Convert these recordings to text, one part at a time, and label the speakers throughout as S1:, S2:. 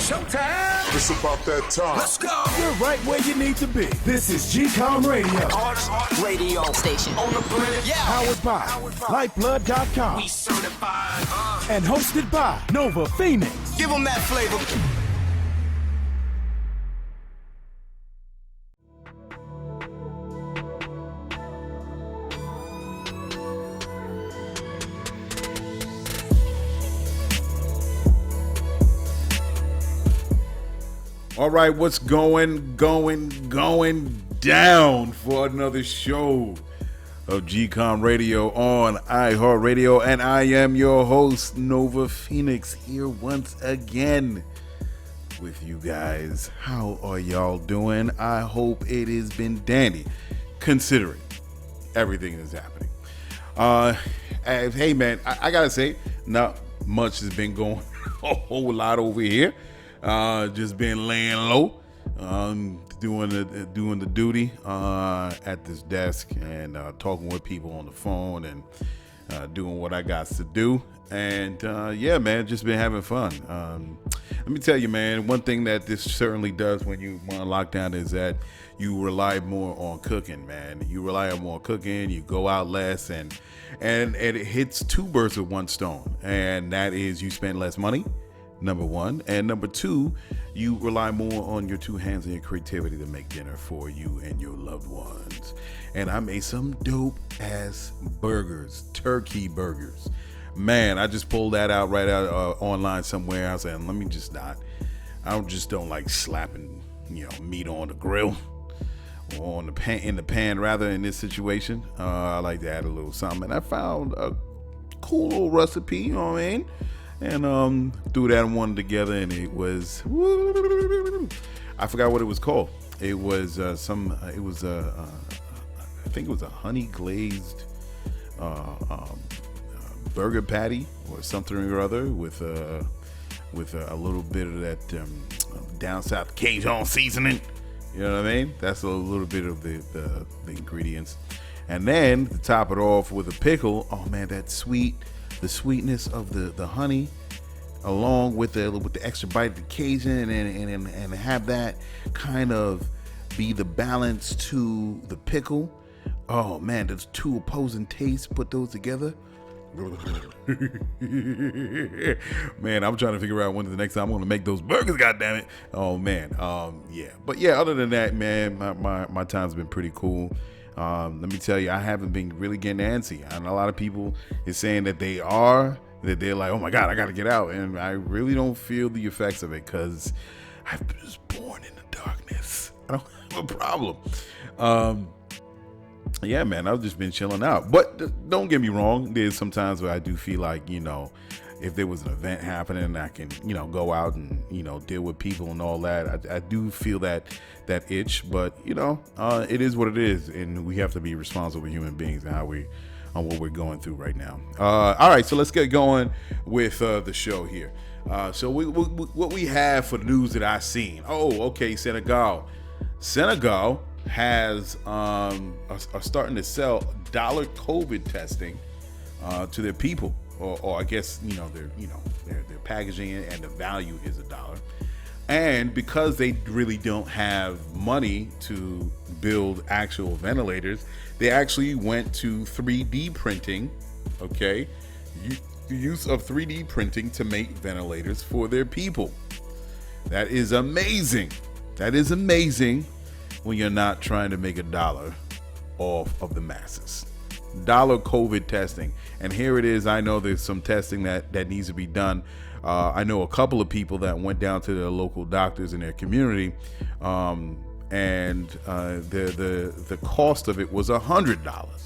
S1: Showtime.
S2: It's about that time.
S1: Let's go.
S3: You're right where you need to be. This is GCOM Radio.
S1: Hardest radio station on the planet. Yeah.
S3: Powered by Lyfeblood.com.
S1: We certified.
S3: And hosted by Nova Phoenix.
S1: Give them that flavor.
S4: All right, what's going down for another show of GCOM Radio on iHeartRadio, and I am your host, Nova Phoenix, here once again with you guys. How are y'all doing? I hope it has been dandy, considering everything that's happening. Hey man, I gotta say, not much has been going a whole lot over here. Just been laying low, doing the duty at this desk, and talking with people on the phone, and doing what I got to do. And yeah, man, just been having fun. Let me tell you, man, one thing that this certainly does when you on lockdown is that you rely more on cooking, man. You rely on more cooking. You go out less, and it hits two birds with one stone, and that is you spend less money. Number one, and number two, you rely more on your two hands and your creativity to make dinner for you and your loved ones. And I made some dope ass burgers, turkey burgers. Man, I just pulled that out right out online somewhere. I was saying, let me just not. I just don't like slapping, meat on the grill or on the pan, in the pan rather. In this situation, I like to add a little something. And I found a cool little recipe. You know what I mean? And threw that one together, and it was, I forgot what it was called. It was I think it was a honey glazed burger patty or something or other with a little bit of that down south Cajun seasoning. You know what I mean? That's a little bit of the ingredients, and then to top it off with a pickle. Oh man, the sweetness of the honey, along with the extra bite of the Cajun, and have that kind of be the balance to the pickle. Oh man, those two opposing tastes, put those together. Man, I'm trying to figure out when the next time I'm going to make those burgers. God damn it! Oh man, yeah. But yeah, other than that, man, my time's been pretty cool. Let me tell you, I haven't been really getting antsy. And a lot of people is saying that they're like, oh my God, I got to get out. And I really don't feel the effects of it because I was born in the darkness. I don't have a problem. Yeah, man, I've just been chilling out. But don't get me wrong. There's some times where I do feel like, if there was an event happening, I can, go out and, deal with people and all that. I do feel that itch, but it is what it is, and we have to be responsible human beings on what we're going through right now. All right, so let's get going with the show here. So what we have for the news that I've seen. Oh, okay, Senegal has are starting to sell dollar COVID testing to their people. Or I guess their packaging and the value is $1, and because they really don't have money to build actual ventilators, they actually went to 3D printing. Okay, the use of 3D printing to make ventilators for their people. That is amazing. That is amazing when you're not trying to make $1 off of the masses. Dollar COVID testing. And here it is. I know there's some testing that needs to be done. I know a couple of people that went down to their local doctors in their community, and the cost of it was $100.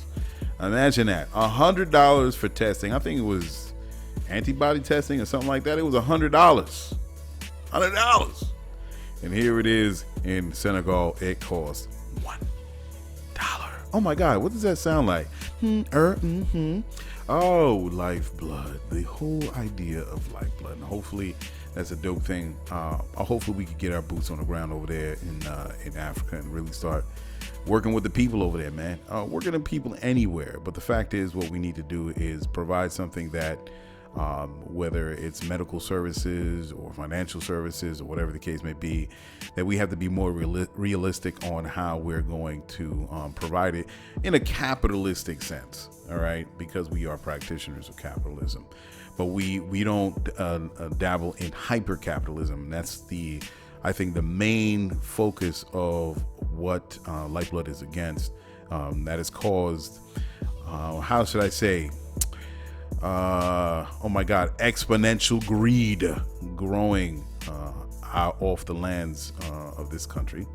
S4: Imagine that, $100 for testing. I think it was antibody testing or something like that. It was $100. $100. And here it is in Senegal. It costs $1. Oh my God, what does that sound like? Oh, Lyfeblood, the whole idea of Lyfeblood. And hopefully that's a dope thing. Hopefully we could get our boots on the ground over there in Africa and really start working with the people over there, man. Working with people anywhere. But the fact is, what we need to do is provide something that whether it's medical services or financial services or whatever the case may be, that we have to be more realistic on how we're going to provide it in a capitalistic sense, all right? Because we are practitioners of capitalism, but we don't dabble in hyper-capitalism. That's I think the main focus of what Lyfeblood is against. That has caused, how should I say, oh my God, exponential greed growing out off the lands of this country,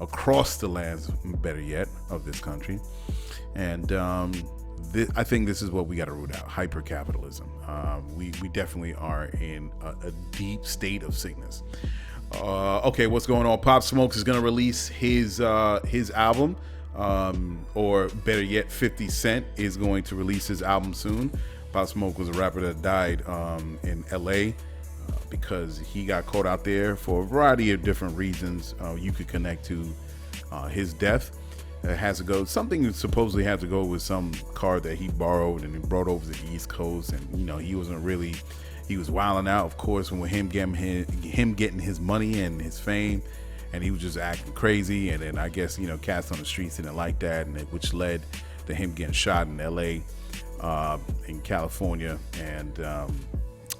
S4: across the lands, better yet, of this country. And I think this is what we got to root out: hyper-capitalism. We definitely are in a deep state of sickness. Okay, what's going on? Pop Smoke is going to release his album. Or better yet, 50 Cent is going to release his album soon. Pop Smoke was a rapper that died in LA because he got caught out there for a variety of different reasons. You could connect to his death. It has to go, something that supposedly had to go with some car that he borrowed and he brought over to the East Coast, and he was wilding out, of course, when him getting his money and his fame. And he was just acting crazy, and then I guess cats on the streets didn't like that, and which led to him getting shot in L.A., in California, and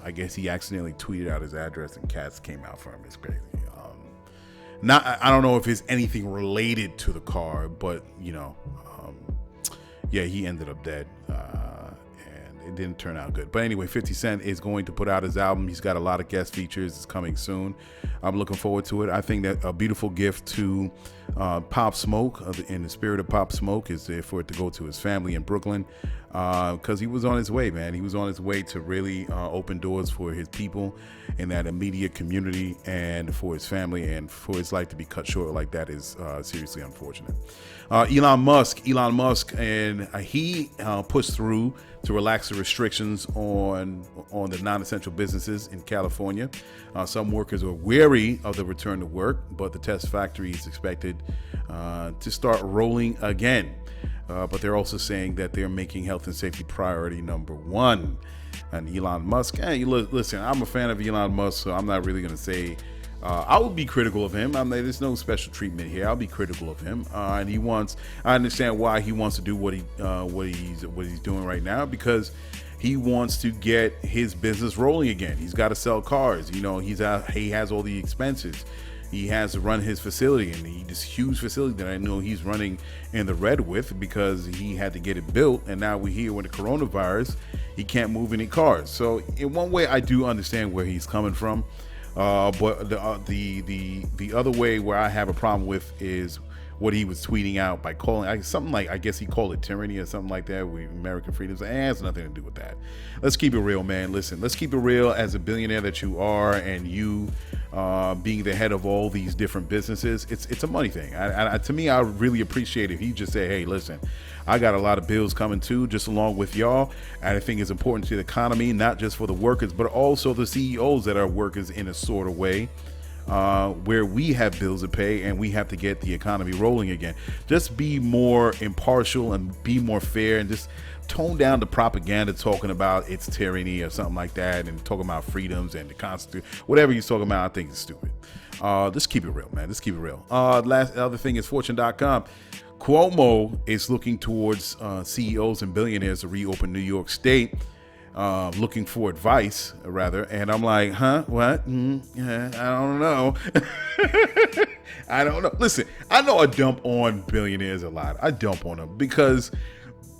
S4: I guess he accidentally tweeted out his address, and cats came out for him. It's crazy. I don't know if it's anything related to the car, but yeah, he ended up dead. It didn't turn out good. But anyway, 50 Cent is going to put out his album. He's got a lot of guest features. It's coming soon. I'm looking forward to it. I think that a beautiful gift to Pop Smoke, in the spirit of Pop Smoke, is for it to go to his family in Brooklyn, because he was on his way, man. He was on his way to really open doors for his people in that immediate community, and for his family, and for his life to be cut short like that is seriously unfortunate. Elon Musk, and he pushed through to relax the restrictions on the non-essential businesses in California. Some workers are wary of the return to work, but the test factory is expected to start rolling again. But they're also saying that they're making health and safety priority number one. And Elon Musk, listen, I'm a fan of Elon Musk, so I'm not really going to say I would be critical of him. There's no special treatment here. I'll be critical of him, and I understand why he wants to do what he's doing right now, because he wants to get his business rolling again. He's got to sell cars. He has all the expenses. He has to run his facility, and this huge facility that I know he's running in the red with, because he had to get it built, and now we're here with the coronavirus. He can't move any cars. So in one way, I do understand where he's coming from. But the other way where I have a problem with is what he was tweeting out by calling something like, I guess he called it tyranny or something like that, with American freedoms. It has nothing to do with that. Let's keep it real, man. Listen, let's keep it real. As a billionaire that you are, and you being the head of all these different businesses, it's a money thing. To me, I really appreciate if he just say, hey, listen, I got a lot of bills coming too, just along with y'all. And I think it's important to the economy, not just for the workers, but also the CEOs that are workers in a sort of way, where we have bills to pay and we have to get the economy rolling again. Just be more impartial and be more fair, and just tone down the propaganda talking about it's tyranny or something like that, and talking about freedoms and the Constitution. Whatever you're talking about, I think it's stupid. Let's keep it real, man. Let's keep it real. Other thing is Fortune.com. Cuomo is looking towards CEOs and billionaires to reopen New York State, looking for advice, rather. And I'm like, huh? What? Yeah, I don't know. I don't know. Listen, I know I dump on billionaires a lot. I dump on them because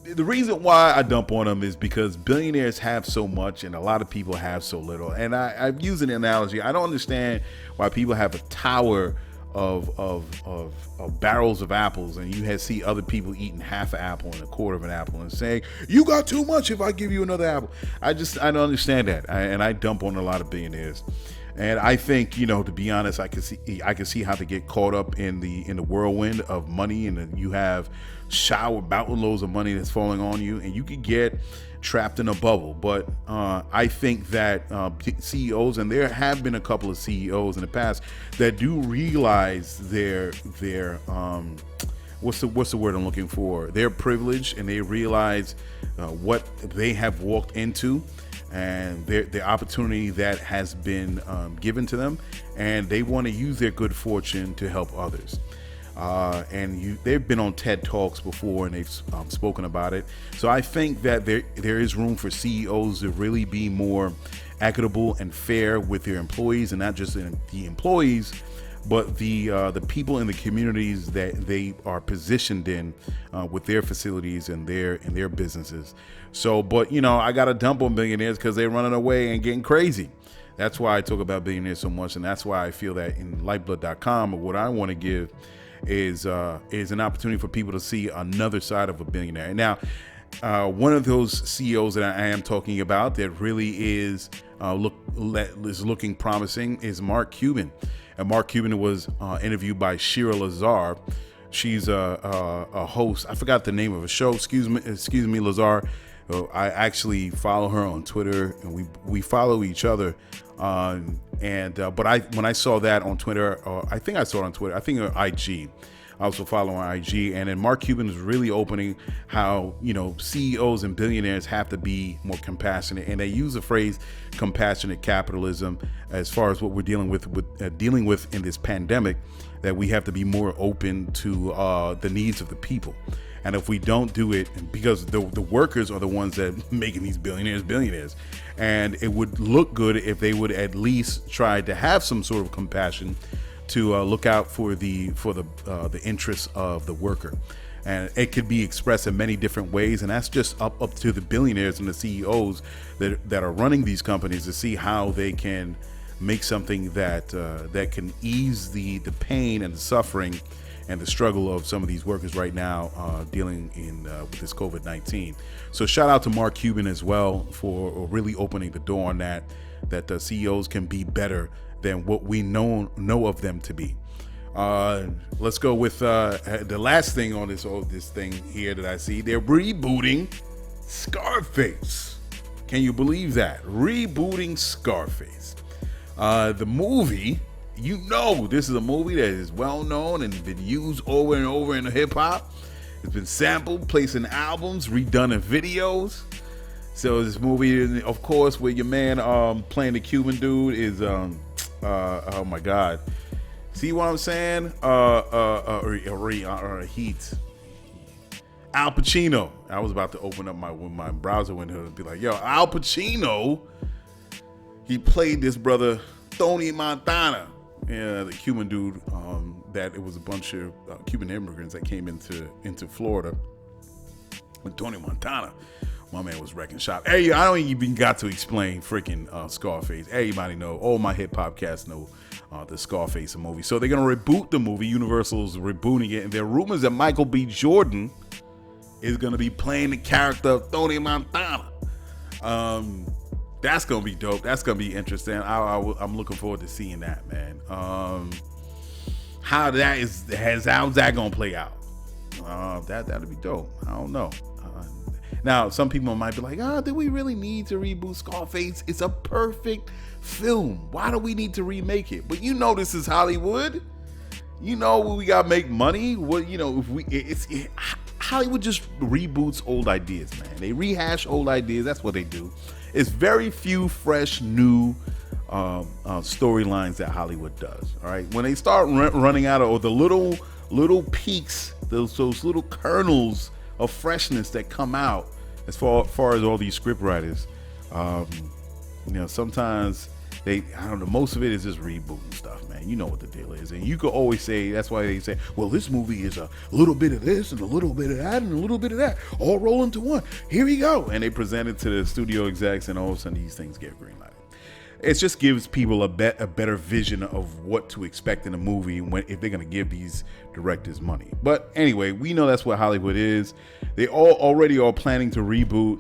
S4: the reason why I dump on them is because billionaires have so much and a lot of people have so little. And I've used an analogy. I don't understand why people have a tower of barrels of apples, and you see other people eating half an apple and a quarter of an apple and saying, you got too much if I give you another apple. I don't understand that. And I dump on a lot of billionaires. And I think, to be honest, I can see how to get caught up in the whirlwind of money, and then you have mountain loads of money that's falling on you, and you could get trapped in a bubble. But I think that CEOs, and there have been a couple of CEOs in the past that do realize their what's the word I'm looking for? Their privilege, and they realize what they have walked into. and the opportunity that has been given to them, and they want to use their good fortune to help others. They've been on TED Talks before, and they've spoken about it. So I think that there is room for CEOs to really be more equitable and fair with their employees, and not just the employees, but the people in the communities that they are positioned in with their facilities and their businesses. So, but I got to dump on billionaires because they're running away and getting crazy. That's why I talk about billionaires so much, and that's why I feel that in Lyfeblood.com, what I want to give is an opportunity for people to see another side of a billionaire. And now, one of those CEOs that I am talking about that really is looking promising is Mark Cuban. And Mark Cuban was interviewed by Shira Lazar. She's a host. I forgot the name of a show. Excuse me, Lazar. I actually follow her on Twitter, and we follow each other. But when I saw that on Twitter, I think I saw it on Twitter. I think on IG. I also follow on IG, and then Mark Cuban is really opening how CEOs and billionaires have to be more compassionate, and they use the phrase compassionate capitalism as far as what we're dealing with in this pandemic, that we have to be more open to the needs of the people. And if we don't do it, because the workers are the ones that making these billionaires, and it would look good if they would at least try to have some sort of compassion to look out for the interests of the worker. And it could be expressed in many different ways, and that's just up to the billionaires and the CEOs that are running these companies to see how they can make something that can ease the pain and the suffering and the struggle of some of these workers right now dealing with this COVID-19. So shout out to Mark Cuban as well for really opening the door on that the CEOs can be better than what we know of them to be. Let's go with the last thing on this thing here that I see. They're rebooting Scarface. Can you believe that? Rebooting Scarface. The movie, this is a movie that is well known and been used over and over in hip hop. It's been sampled, placed in albums, redone in videos. So this movie, of course, where your man playing the Cuban dude is oh my God. See what I'm saying? Heat. Al Pacino. I was about to open up my browser window and be like, yo, Al Pacino. He played this brother Tony Montana. Yeah, the Cuban dude. That it was a bunch of Cuban immigrants that came into Florida. With Tony Montana. My man was wrecking shop. Hey, I don't even got to explain freaking Scarface. Everybody know. All my hip hop cats know the Scarface movie. So they're gonna reboot the movie. Universal's rebooting it, and there are rumors that Michael B. Jordan is gonna be playing the character of Tony Montana. That's gonna be dope. That's gonna be interesting. I'm looking forward to seeing that, man. How's that gonna play out? That'll be dope. I don't know. Now, some people might be like, do we really need to reboot Scarface? It's a perfect film. Why do we need to remake it? But this is Hollywood. We gotta make money. Hollywood just reboots old ideas, man. They rehash old ideas. That's what they do. It's very few fresh, new storylines that Hollywood does. All right, when they start running out of the little peaks, those little kernels of freshness that come out as far as all these script writers, sometimes most of it is just rebooting stuff, man. You know what the deal is. And you could always say, that's why they say, well, this movie is a little bit of this and a little bit of that and a little bit of that, all roll into one. Here we go. And they present it to the studio execs, and all of a sudden these things get green lighted. It just gives people a better vision of what to expect in a movie if they're going to give these directors money. But anyway, we know that's what Hollywood is. They already are planning to reboot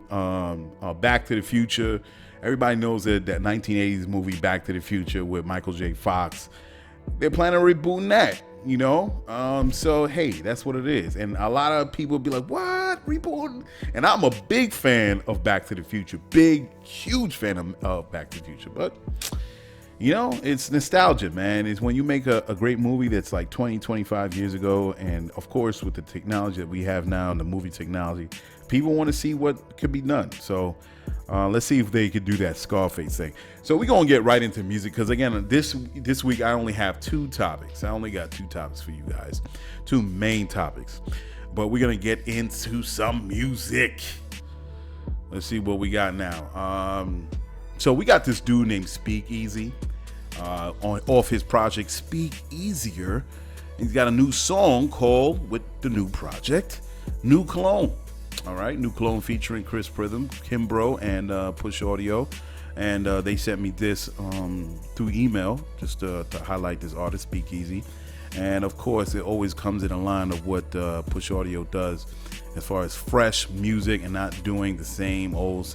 S4: Back to the Future. Everybody knows that 1980s movie Back to the Future with Michael J. Fox. They're planning on rebooting that, So, hey, that's what it is. And a lot of people be like, what? Rebooting? And I'm a big fan of Back to the Future. Huge fan of Back to the Future. But, it's nostalgia, man. It's when you make a great movie that's like 20, 25 years ago. And, of course, with the technology that we have now and the movie technology, people want to see what could be done. So, Let's see if they could do that Scarface thing. So we're going to get right into music because, again, this week I only have 2 topics. I only got 2 topics for you guys, 2 main topics. But we're going to get into some music. Let's see what we got now. So we got this dude named Speek Eazy off his project Speek Eazyer. He's got a new song called, with the new project, New Cologne. All right, New Cologne featuring Chris Prism, Kimbro, and Push Audio. And they sent me this through email just to highlight this artist, Speek Eazy. And of course, it always comes in a line of what Push Audio does as far as fresh music and not doing the same old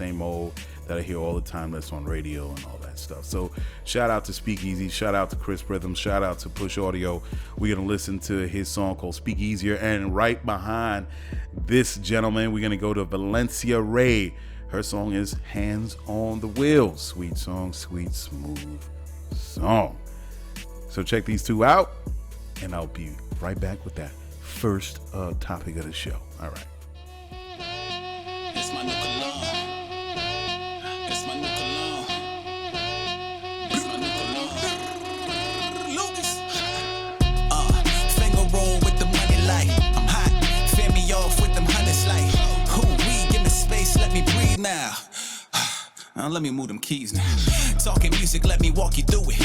S4: that I hear all the time that's on radio and all that stuff. So shout out to Speek Eazy, shout out to Chris Prism, shout out to Push Audio. We're going to listen to his song called Speek Eazyer. And right behind this gentleman, we're going to go to Valencia Ray. Her song is Hands on the Wheel. Sweet song, sweet, smooth song. So check these 2 out, and I'll be right back with that first topic of the show. All right.
S2: It's my new cologne. It's my new cologne. It's my new cologne. Lucas. Finger roll with the money light. I'm hot. Fan me off with them hundreds like. Ooh, give me space, let me breathe now. Let me move them keys now. Talking music, let me walk you through it.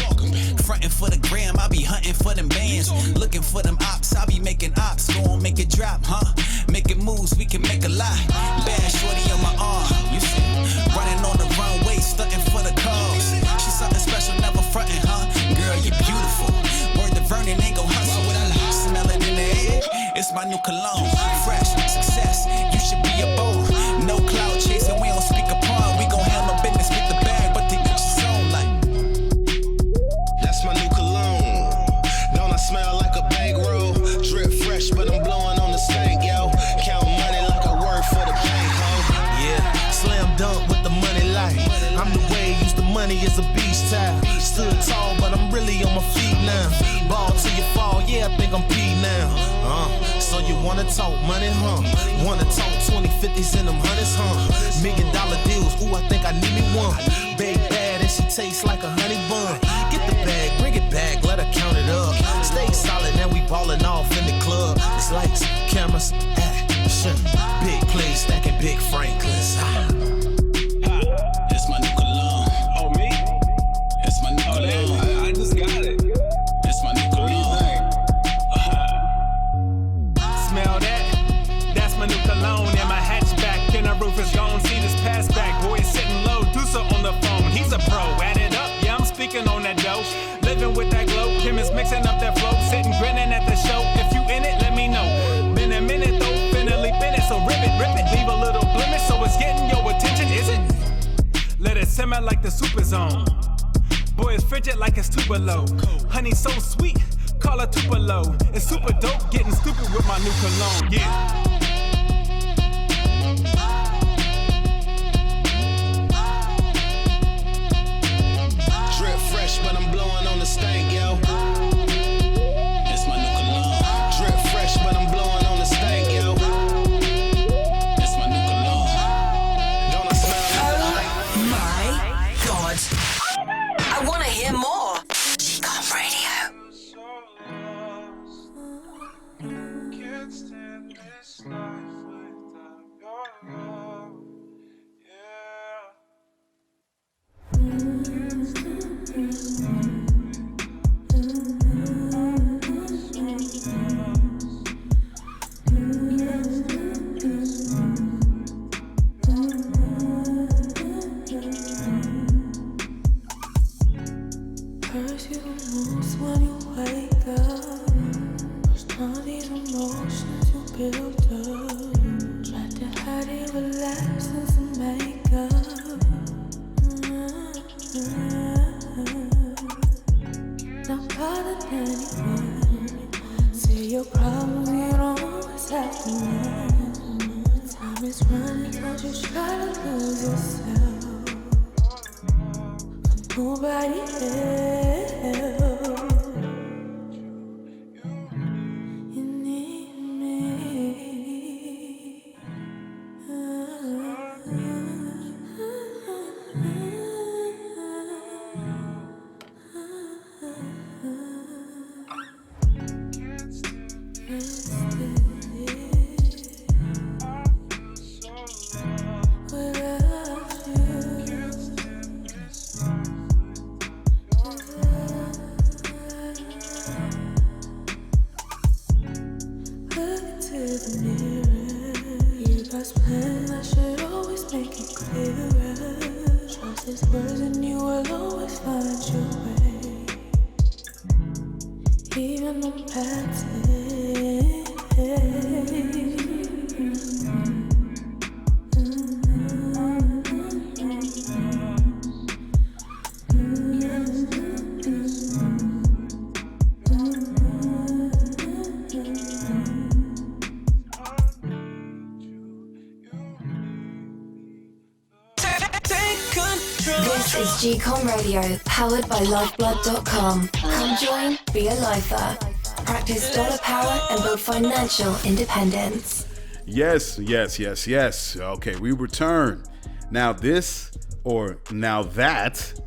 S2: Frontin' for the gram, I be hunting for them bands. Looking for them ops, I be making ops. Gon' make it drop, huh? Making moves, we can make a lot. Bad shorty on my arm, you see. Running on the runway, stunting for the cause. She's something special, never frontin', huh? Girl, you beautiful. Word to Vernon, ain't gon' hustle. Smell it in the air, it's my new cologne. Fresh, success, you should be a bone. No cloud chasing, we don't speak upon. We gon' handle business with the bag, but they get your zone like.
S5: That's my new cologne. Don't I smell like a bag roll? Drip fresh, but I'm blowing on the stank, yo. Count money like I work for the bank, ho.
S6: Yeah, slam dunk with the money light. I'm the way, use the money as a beach towel. Stood tall, but I'm really on my feet now. Ball till you fall, yeah, I think I'm P now. So you wanna talk money, huh? Wanna talk 20, 50s and them hundreds, huh? $1 million deals, ooh, I think I need me one. Big bad and she tastes like a honey bun. Get the bag, bring it back, let her count it up. Stay solid, now we ballin' off in the club. It's lights, cameras, action. Big plays, stacking big Franklins.
S2: It's my new cologne.
S5: Oh, me?
S2: It's my new cologne.
S5: I just got it.
S2: It's my new cologne.
S7: Smell that? That's my new cologne in my hatchback. And the roof is gone. See this pass back. Boy is sitting low. Do so on the phone. He's a pro. Add it up. Yeah, I'm speaking on that dough. Living with that glow. Kim is mixing up that flow. Sitting grinning at the show. If you in it, let me know. Been a minute though. Finally finished. So rip it. Leave a little blemish. So it's getting your attention, is it? Let it simmer like the super zone. Boy, it's frigid like it's too below. Honey so sweet, call her Tupelo. It's super dope, getting stupid with my new cologne. Yeah.
S5: Drip fresh, but I'm blowing on the stank, yo.
S2: It's my new cologne.
S5: Drip fresh, but I'm blowing on the stank, yo.
S2: It's my new cologne.
S5: Don't I smell like
S1: My God. I want to hear more. GCOM Radio.
S8: Can't stand this life without your love. Yeah. Can't stand this life.
S9: Hurts you the most when you wake up. Cause all these emotions you built up. Tried to hide it with lashes and makeup. Not bothered anyone. Say your problems, you don't always have to run. Time is running, don't you try to lose yourself. Nobody else. You need me. words and you will always find your way. Even on bad days.
S1: This is GCOM Radio, powered by Lyfeblood.com. Come join, be a lifer. Practice dollar power and build financial independence.
S4: Yes. Okay, we return. Now that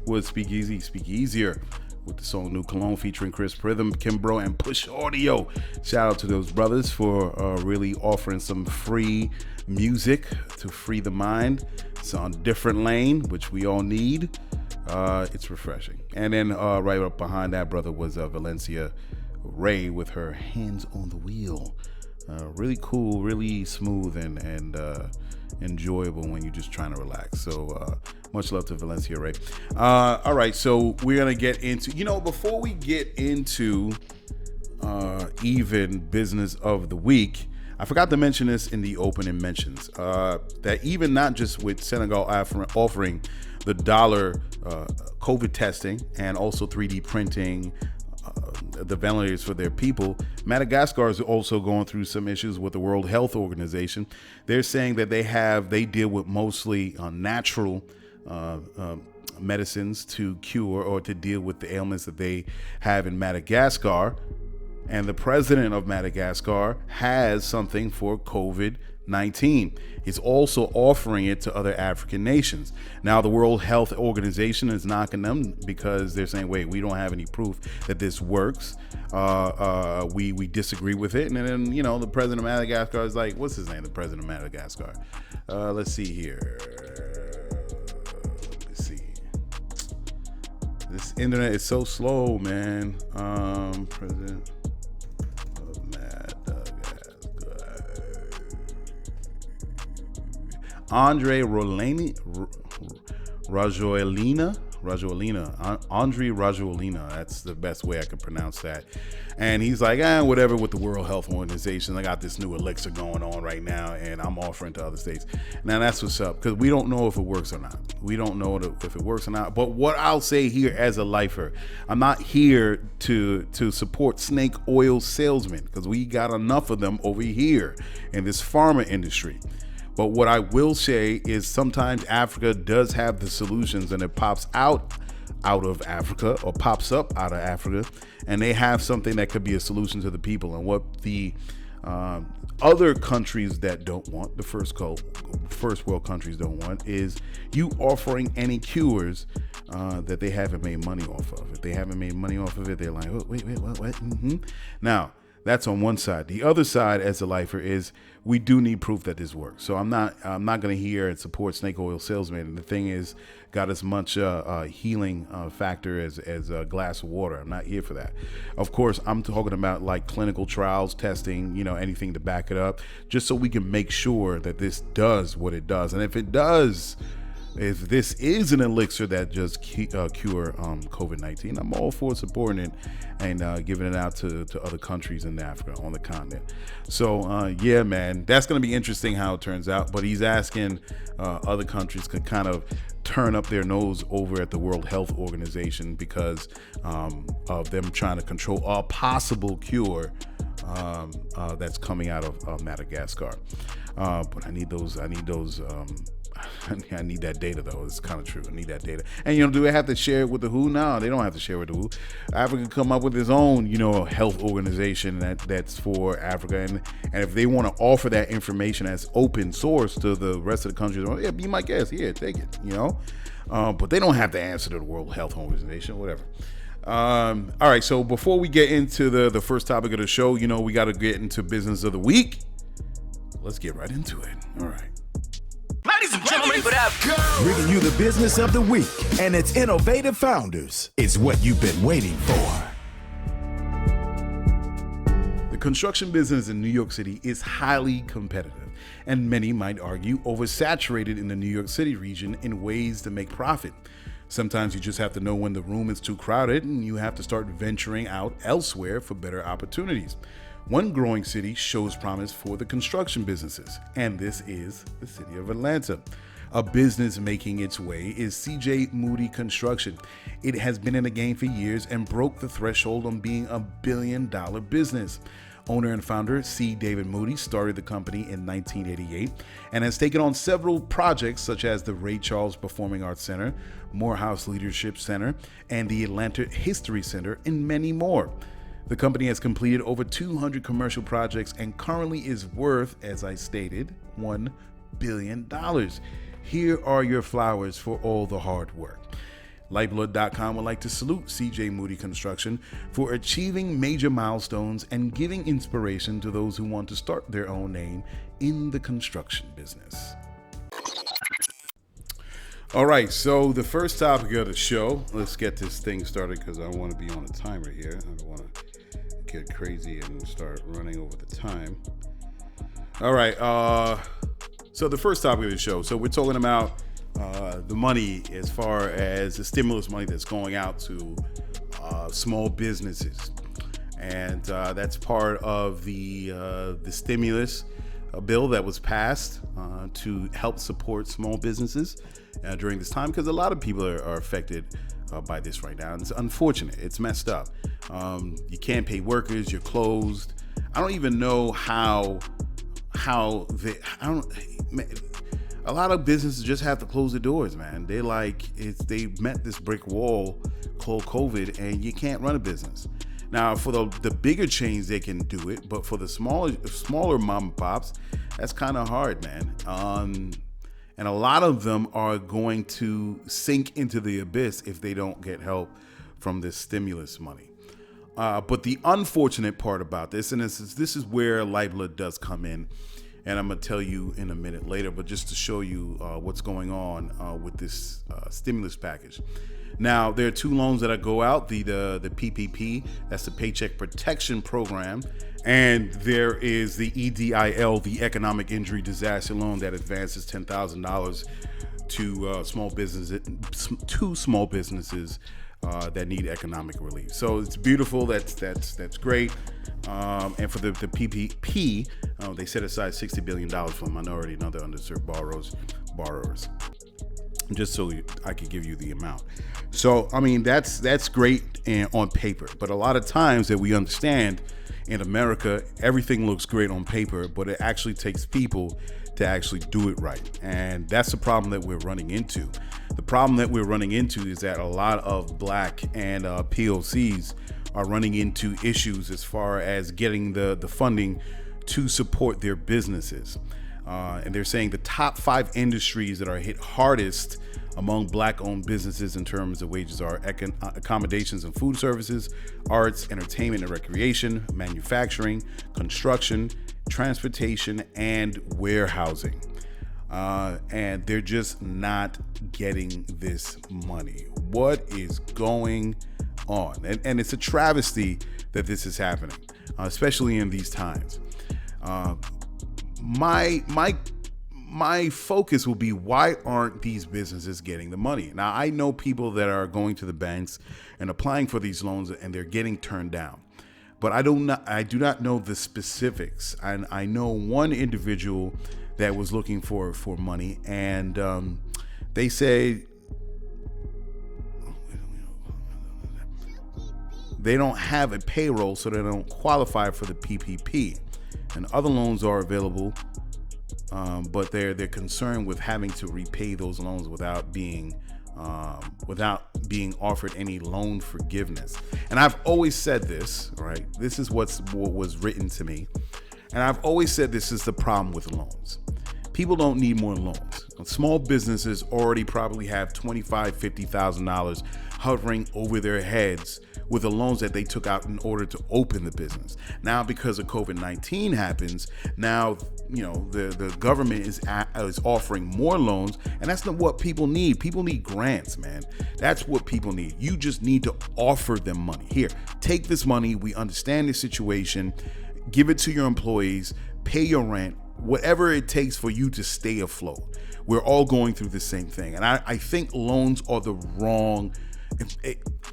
S4: was Speak Eazier with the song New Cologne featuring Chris Prism, Kimbro, and Push Audio. Shout out to those brothers for really offering some free music to free the mind. It's on a different lane, which we all need. It's refreshing. And then right up behind that brother was Valencia Ray with her Hands on the Wheel. Really cool, really smooth, and enjoyable when you're just trying to relax. So much love to Valencia Ray. All right, so we're gonna get into, before we get into even business of the week, I forgot to mention this in the opening mentions, that even not just with Senegal offering the dollar COVID testing and also 3D printing the ventilators for their people, Madagascar is also going through some issues with the World Health Organization. They're saying that they deal with mostly natural medicines to cure or to deal with the ailments that they have in Madagascar. And the president of Madagascar has something for COVID-19. He's also offering it to other African nations. Now, the World Health Organization is knocking them because they're saying, wait, we don't have any proof that this works. We disagree with it. And then, the president of Madagascar is like, what's his name? The president of Madagascar. Let's see here. Let's see. This internet is so slow, man. President of Madagascar. Andre Rajoelina. Andre Rajoelina. That's the best way I could pronounce that. And he's like, whatever with the World Health Organization. I got this new elixir going on right now, and I'm offering to other states. Now, that's what's up, because we don't know if it works or not. We don't know if it works or not. But what I'll say here as a lifer, I'm not here to support snake oil salesmen, because we got enough of them over here in this pharma industry. But what I will say is sometimes Africa does have the solutions, and it pops out of Africa or pops up out of Africa, and they have something that could be a solution to the people. And what the other countries that don't want, the first world countries don't want, is you offering any cures that they haven't made money off of. If they haven't made money off of it, they're like, oh, wait, what? Mm-hmm. Now, that's on one side. The other side, as a lifer, is we do need proof that this works. So I'm not going to hear and support snake oil salesmen. And the thing is, got as much healing factor as a glass of water. I'm not here for that. Of course, I'm talking about like clinical trials, testing, anything to back it up, just so we can make sure that this does what it does. And if it does, if this is an elixir that just cure COVID-19, I'm all for supporting it and giving it out to other countries in Africa, on the continent. So yeah, man, that's going to be interesting how it turns out. But he's asking other countries to kind of turn up their nose over at the World Health Organization because of them trying to control a possible cure that's coming out of Madagascar. But I need those. I need that data, though. It's kind of true. I need that data. And, do they have to share it with the WHO? No, they don't have to share it with the WHO. Africa come up with its own, health organization that's for Africa. And if they want to offer that information as open source to the rest of the countries, yeah, be my guest. Yeah, take it, But they don't have to answer to the World Health Organization, whatever. All right, so before we get into the first topic of the show, we got to get into business of the week. Let's get right into it. All right.
S8: Ladies and gentlemen,
S3: Bringing you the business of the week and its innovative founders is what you've been waiting for.
S4: The construction business in New York City is highly competitive, and many might argue oversaturated in the New York City region in ways to make profit. Sometimes you just have to know when the room is too crowded and you have to start venturing out elsewhere for better opportunities. One growing city shows promise for the construction businesses, and this is the city of Atlanta. A business making its way is CJ Moody Construction. It has been in the game for years and broke the threshold on being a $1 billion business. Owner and founder C. David Moody started the company in 1988 and has taken on several projects such as the Ray Charles Performing Arts Center, Morehouse Leadership Center, and the Atlanta History Center, and many more. The company has completed over 200 commercial projects and currently is worth, as I stated, $1 billion. Here are your flowers for all the hard work. Lyfeblood.com would like to salute CJ Moody Construction for achieving major milestones and giving inspiration to those who want to start their own name in the construction business. All right, so the first topic of the show, let's get this thing started because I want to be on a timer here. I don't want to get crazy and start running over the time. All right, so the first topic of the show. So we're talking about the money as far as the stimulus money that's going out to small businesses, and that's part of the stimulus bill that was passed to help support small businesses during this time, because a lot of people are affected by this right now, and it's unfortunate. It's messed up. You can't pay workers. You're closed. I don't even know how a lot of businesses just have to close their doors, man. They met this brick wall called COVID, and you can't run a business. Now, for the bigger chains, they can do it, but for the smaller mom and pops, that's kind of hard, man. And a lot of them are going to sink into the abyss if they don't get help from this stimulus money. But the unfortunate part about this, and this is where Lyfeblood does come in, and I'm going to tell you in a minute later, but just to show you what's going on with this stimulus package. Now, there are two loans that go out, the PPP, that's the Paycheck Protection Program, and there is the EDIL, the Economic Injury Disaster Loan, that advances $10,000 to small businesses that need economic relief. So it's beautiful. That's great. And for the PPP, they set aside $60 billion for minority and other underserved borrowers. Just so I could give you the amount. So I mean that's great on paper, but a lot of times that we understand in America, everything looks great on paper, but it actually takes people to actually do it right, and that's the problem that we're running into. The problem that we're running into is that a lot of Black and POCs are running into issues as far as getting the funding to support their businesses. And they're saying the top 5 industries that are hit hardest among Black-owned businesses in terms of wages are accommodations and food services, arts, entertainment and recreation, manufacturing, construction, transportation, and warehousing. And they're just not getting this money. What is going on? And it's a travesty that this is happening, especially in these times. My focus will be, why aren't these businesses getting the money? Now, I know people that are going to the banks and applying for these loans and they're getting turned down, but I do not know the specifics. And I know one individual that was looking for money, and they say they don't have a payroll, so they don't qualify for the PPP. And other loans are available, but they're concerned with having to repay those loans without being offered any loan forgiveness. And I've always said this, right? This is what was written to me, and I've always said this is the problem with loans. People don't need more loans. Small businesses already probably have $25,000, $50,000 hovering over their heads with the loans that they took out in order to open the business. Now, because of COVID-19 happens, now the government is offering more loans, and that's not what people need. People need grants, man. That's what people need. You just need to offer them money. Here, take this money. We understand the situation. Give it to your employees. Pay your rent. whatever it takes for you to stay afloat. We're all going through the same thing. And I think loans are the wrong,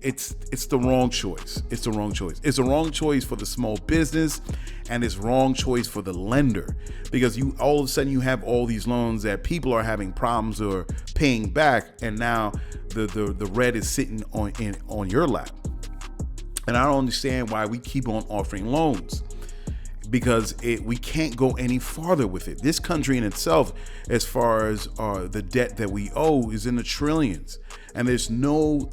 S4: it's the wrong choice. It's the wrong choice. It's the wrong choice for the small business, and it's wrong choice for the lender, because you all of a sudden you have all these loans that people are having problems or paying back, and now the red is sitting on your lap. And I don't understand why we keep on offering loans, because we can't go any farther with it. This country in itself, as far as the debt that we owe, is in the trillions, and there's no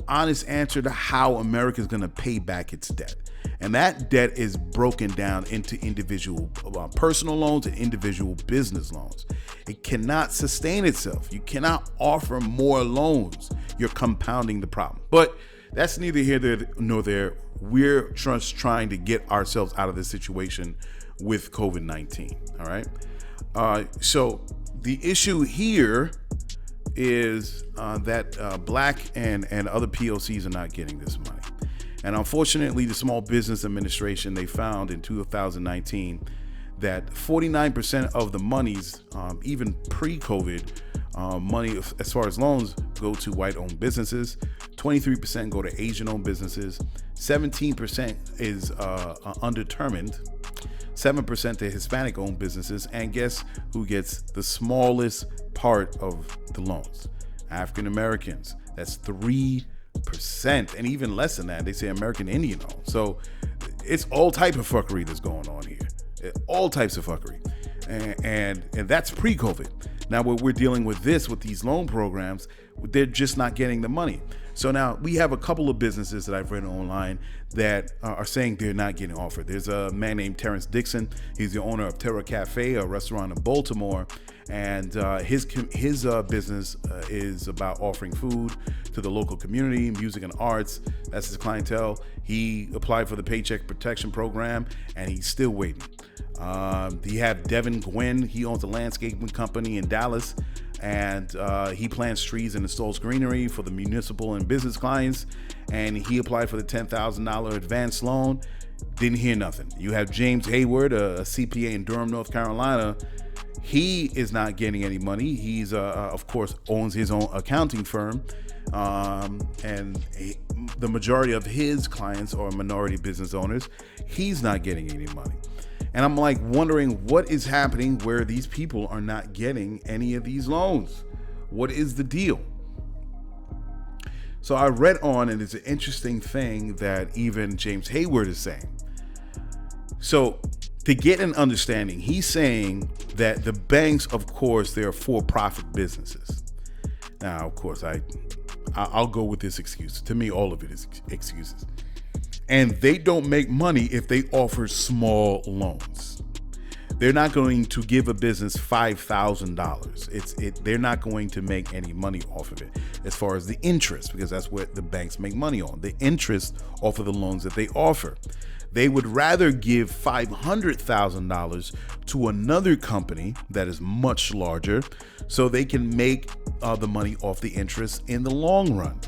S4: honest answer to how America is going to pay back its debt. And that debt is broken down into individual personal loans and individual business loans. It cannot sustain itself. You cannot offer more loans. You're compounding the problem. But that's neither here nor there. We're just trying to get ourselves out of this situation with COVID-19. All right. So the issue here is that Black and other POCs are not getting this money. And unfortunately, the Small Business Administration, they found in 2019 that 49% of the monies, even pre-COVID, money as far as loans, go to white-owned businesses, 23% go to Asian-owned businesses, 17% is undetermined, 7% to Hispanic-owned businesses, and guess who gets the smallest part of the loans? African Americans. That's 3%, and even less than that, they say American Indian owned. So it's all type of fuckery that's going on here. All types of fuckery, and that's pre-COVID. Now, what we're dealing with with these loan programs, they're just not getting the money. So now we have a couple of businesses that I've read online that are saying they're not getting offered. There's a man named Terrence Dixon. He's the owner of Terra Cafe, a restaurant in Baltimore, and his business is about offering food to the local community, music and arts. That's his clientele. He applied for the Paycheck Protection Program, and he's still waiting. You have Devin Gwynn. He owns a landscaping company in Dallas, and he plants trees and installs greenery for the municipal and business clients, and he applied for the $10,000 advance loan. Didn't hear nothing. You have James Hayward, a CPA in Durham, North Carolina. He is not getting any money. He's of course owns his own accounting firm, and the majority of his clients are minority business owners. He's not getting any money. And I'm like wondering what is happening where these people are not getting any of these loans. What is the deal? So I read on, and it's an interesting thing that even James Hayward is saying. So to get an understanding, he's saying that the banks, of course, they're for-profit businesses. Now, of course, I'll go with this excuse. To me, all of it is excuses. And they don't make money if they offer small loans. They're not going to give a business $5,000. They're not going to make any money off of it as far as the interest, because that's what the banks make money on, the interest off of the loans that they offer. They would rather give $500,000 to another company that is much larger so they can make the money off the interest in the long run.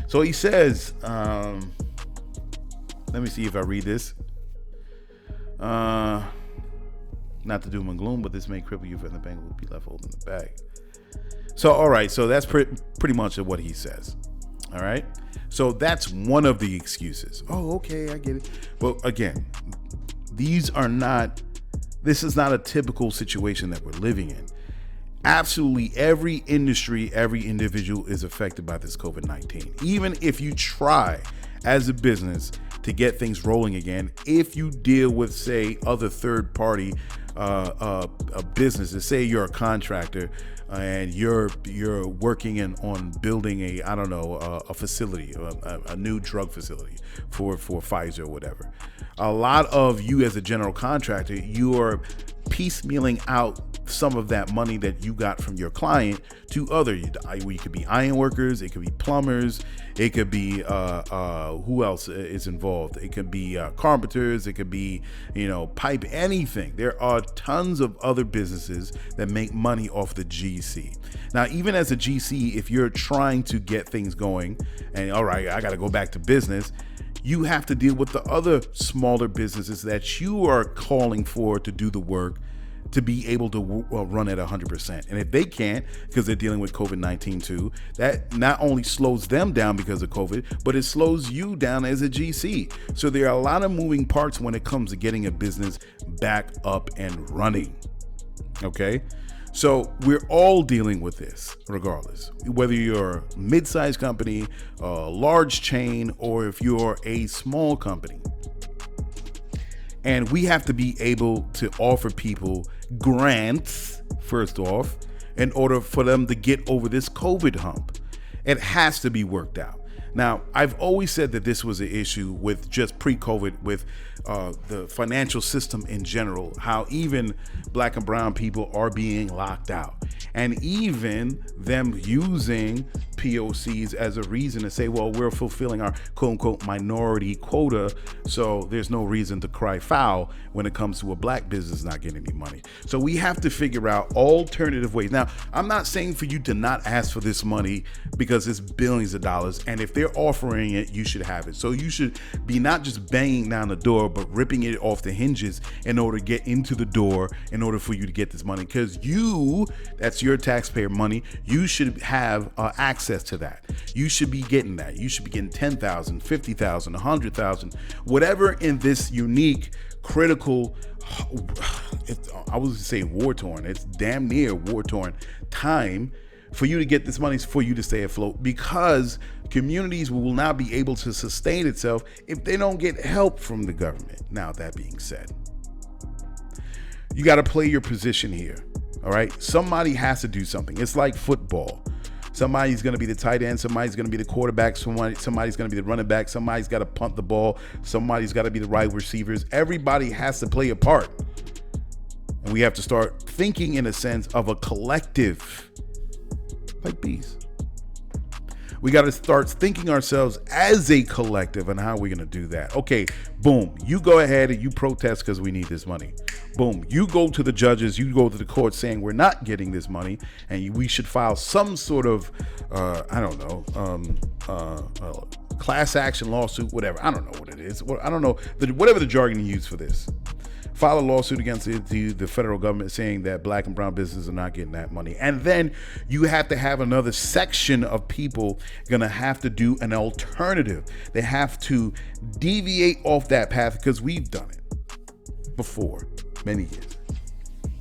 S4: So he says, let me see if I read this. Not to doom and gloom, but this may cripple you, and the bank will be left holding the bag. So, all right. So that's pretty much what he says. All right. So that's one of the excuses. Oh, okay. I get it. But again, this is not a typical situation that we're living in. Absolutely every industry, every individual is affected by this COVID-19. Even if you try as a business to get things rolling again, if you deal with, say, other third-party businesses, say you're a contractor and you're working on building a facility, a new drug facility for Pfizer or whatever. A lot of you as a general contractor, you are piecemealing out some of that money that you got from your client to you could be iron workers, it could be plumbers, it could be who else is involved, it could be carpenters, it could be pipe, anything. There are tons of other businesses that make money off the GC. Now, even as a GC, if you're trying to get things going and all right, I got to go back to business, you have to deal with the other smaller businesses that you are calling for to do the work to be able to run at 100%. And if they can't, because they're dealing with COVID-19 too, that not only slows them down because of COVID, but it slows you down as a GC. So there are a lot of moving parts when it comes to getting a business back up and running. Okay? So we're all dealing with this regardless, whether you're a mid-sized company, a large chain, or if you're a small company. And we have to be able to offer people grants, first off, in order for them to get over this COVID hump. It has to be worked out. Now, I've always said that this was an issue with just pre-COVID with the financial system in general, how even black and brown people are being locked out. And even them using POCs as a reason to say, well, we're fulfilling our quote unquote minority quota, so there's no reason to cry foul when it comes to a black business not getting any money. So we have to figure out alternative ways. Now, I'm not saying for you to not ask for this money because it's billions of dollars, and if they're offering it, you should have it. So you should be not just banging down the door, but ripping it off the hinges in order to get into the door in order for you to get this money, because that's your taxpayer money. You should have access to that. You should be getting that. You should be getting 10,000, 50,000, 100,000, whatever in this unique, critical, I was say war-torn, it's damn near war-torn time for you to get this money, for you to stay afloat, because communities will not be able to sustain itself if they don't get help from the government. Now, that being said, you got to play your position here. All right. Somebody has to do something. It's like football. Somebody's going to be the tight end. Somebody's going to be the quarterback. Somebody's going to be the running back. Somebody's got to punt the ball. Somebody's got to be the wide receivers. Everybody has to play a part. And we have to start thinking in a sense of a collective, like bees. We got to start thinking ourselves as a collective and how we're going to do that. Okay, boom, you go ahead and you protest because we need this money. Boom, you go to the judges, you go to the court saying we're not getting this money and we should file some sort of, class action lawsuit, whatever. I don't know what it is. I don't know, whatever the jargon you use for this. File a lawsuit against the federal government saying that black and brown businesses are not getting that money. And then you have to have another section of people going to have to do an alternative. They have to deviate off that path because we've done it before many years.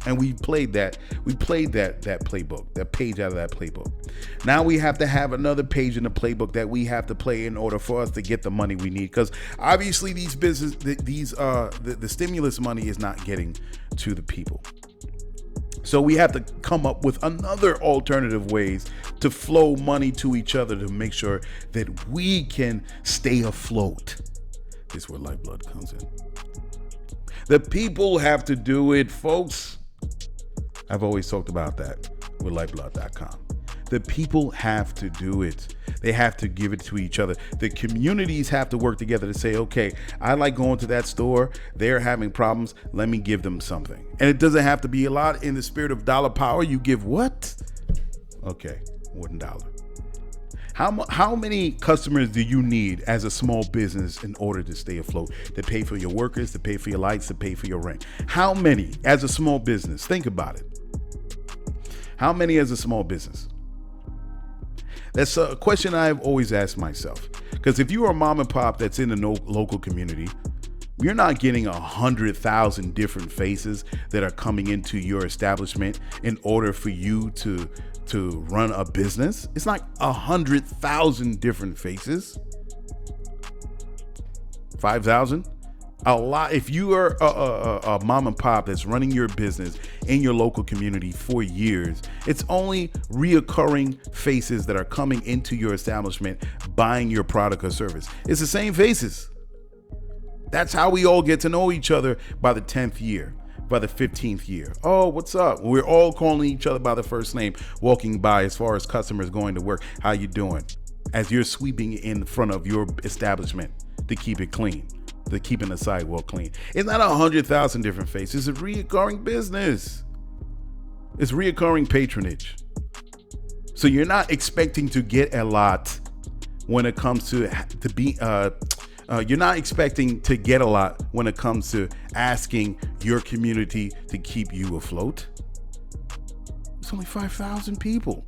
S4: And we played that playbook, that page out of that playbook. Now we have to have another page in the playbook that we have to play in order for us to get the money we need. Because obviously the stimulus money is not getting to the people. So we have to come up with another alternative ways to flow money to each other to make sure that we can stay afloat. This is where Lyfeblood comes in. The people have to do it, folks. I've always talked about that with Lyfeblood.com. The people have to do it. They have to give it to each other. The communities have to work together to say, okay, I like going to that store. They're having problems. Let me give them something. And it doesn't have to be a lot. In the spirit of dollar power, you give what? Okay, $1. How many customers do you need as a small business in order to stay afloat, to pay for your workers, to pay for your lights, to pay for your rent? How many as a small business? Think about it. How many as a small business? That's a question I've always asked myself. Because if you are a mom and pop that's in the local community, you're not getting 100,000 different faces that are coming into your establishment in order for you to run a business. It's like 100,000 different faces. 5,000. A lot. If you are a mom and pop that's running your business in your local community for years, it's only reoccurring faces that are coming into your establishment buying your product or service. It's the same faces. That's how we all get to know each other by the 10th year, by the 15th year. Oh, what's up? We're all calling each other by the first name, walking by as far as customers going to work. How you doing? As you're sweeping in front of your establishment to keep it clean, to keeping the sidewalk clean. It's not 100,000 different faces. It's a reoccurring business. It's reoccurring patronage. So you're not expecting to get a lot when it comes to be You're not expecting to get a lot when it comes to asking your community to keep you afloat. It's only 5,000 people.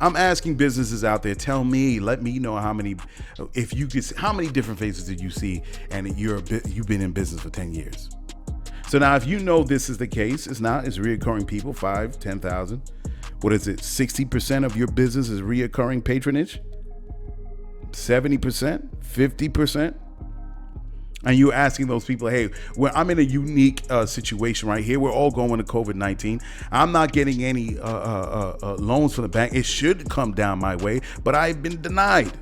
S4: I'm asking businesses out there, let me know how many different faces did you see, and you've been in business for 10 years. So now if you know this is the case, it's reoccurring people, 5,000, 10,000. What is it? 60% of your business is reoccurring patronage? 70%? 50%? And you're asking those people, hey, I'm in a unique situation right here. We're all going to COVID-19. I'm not getting any loans from the bank. It should come down my way, but I've been denied.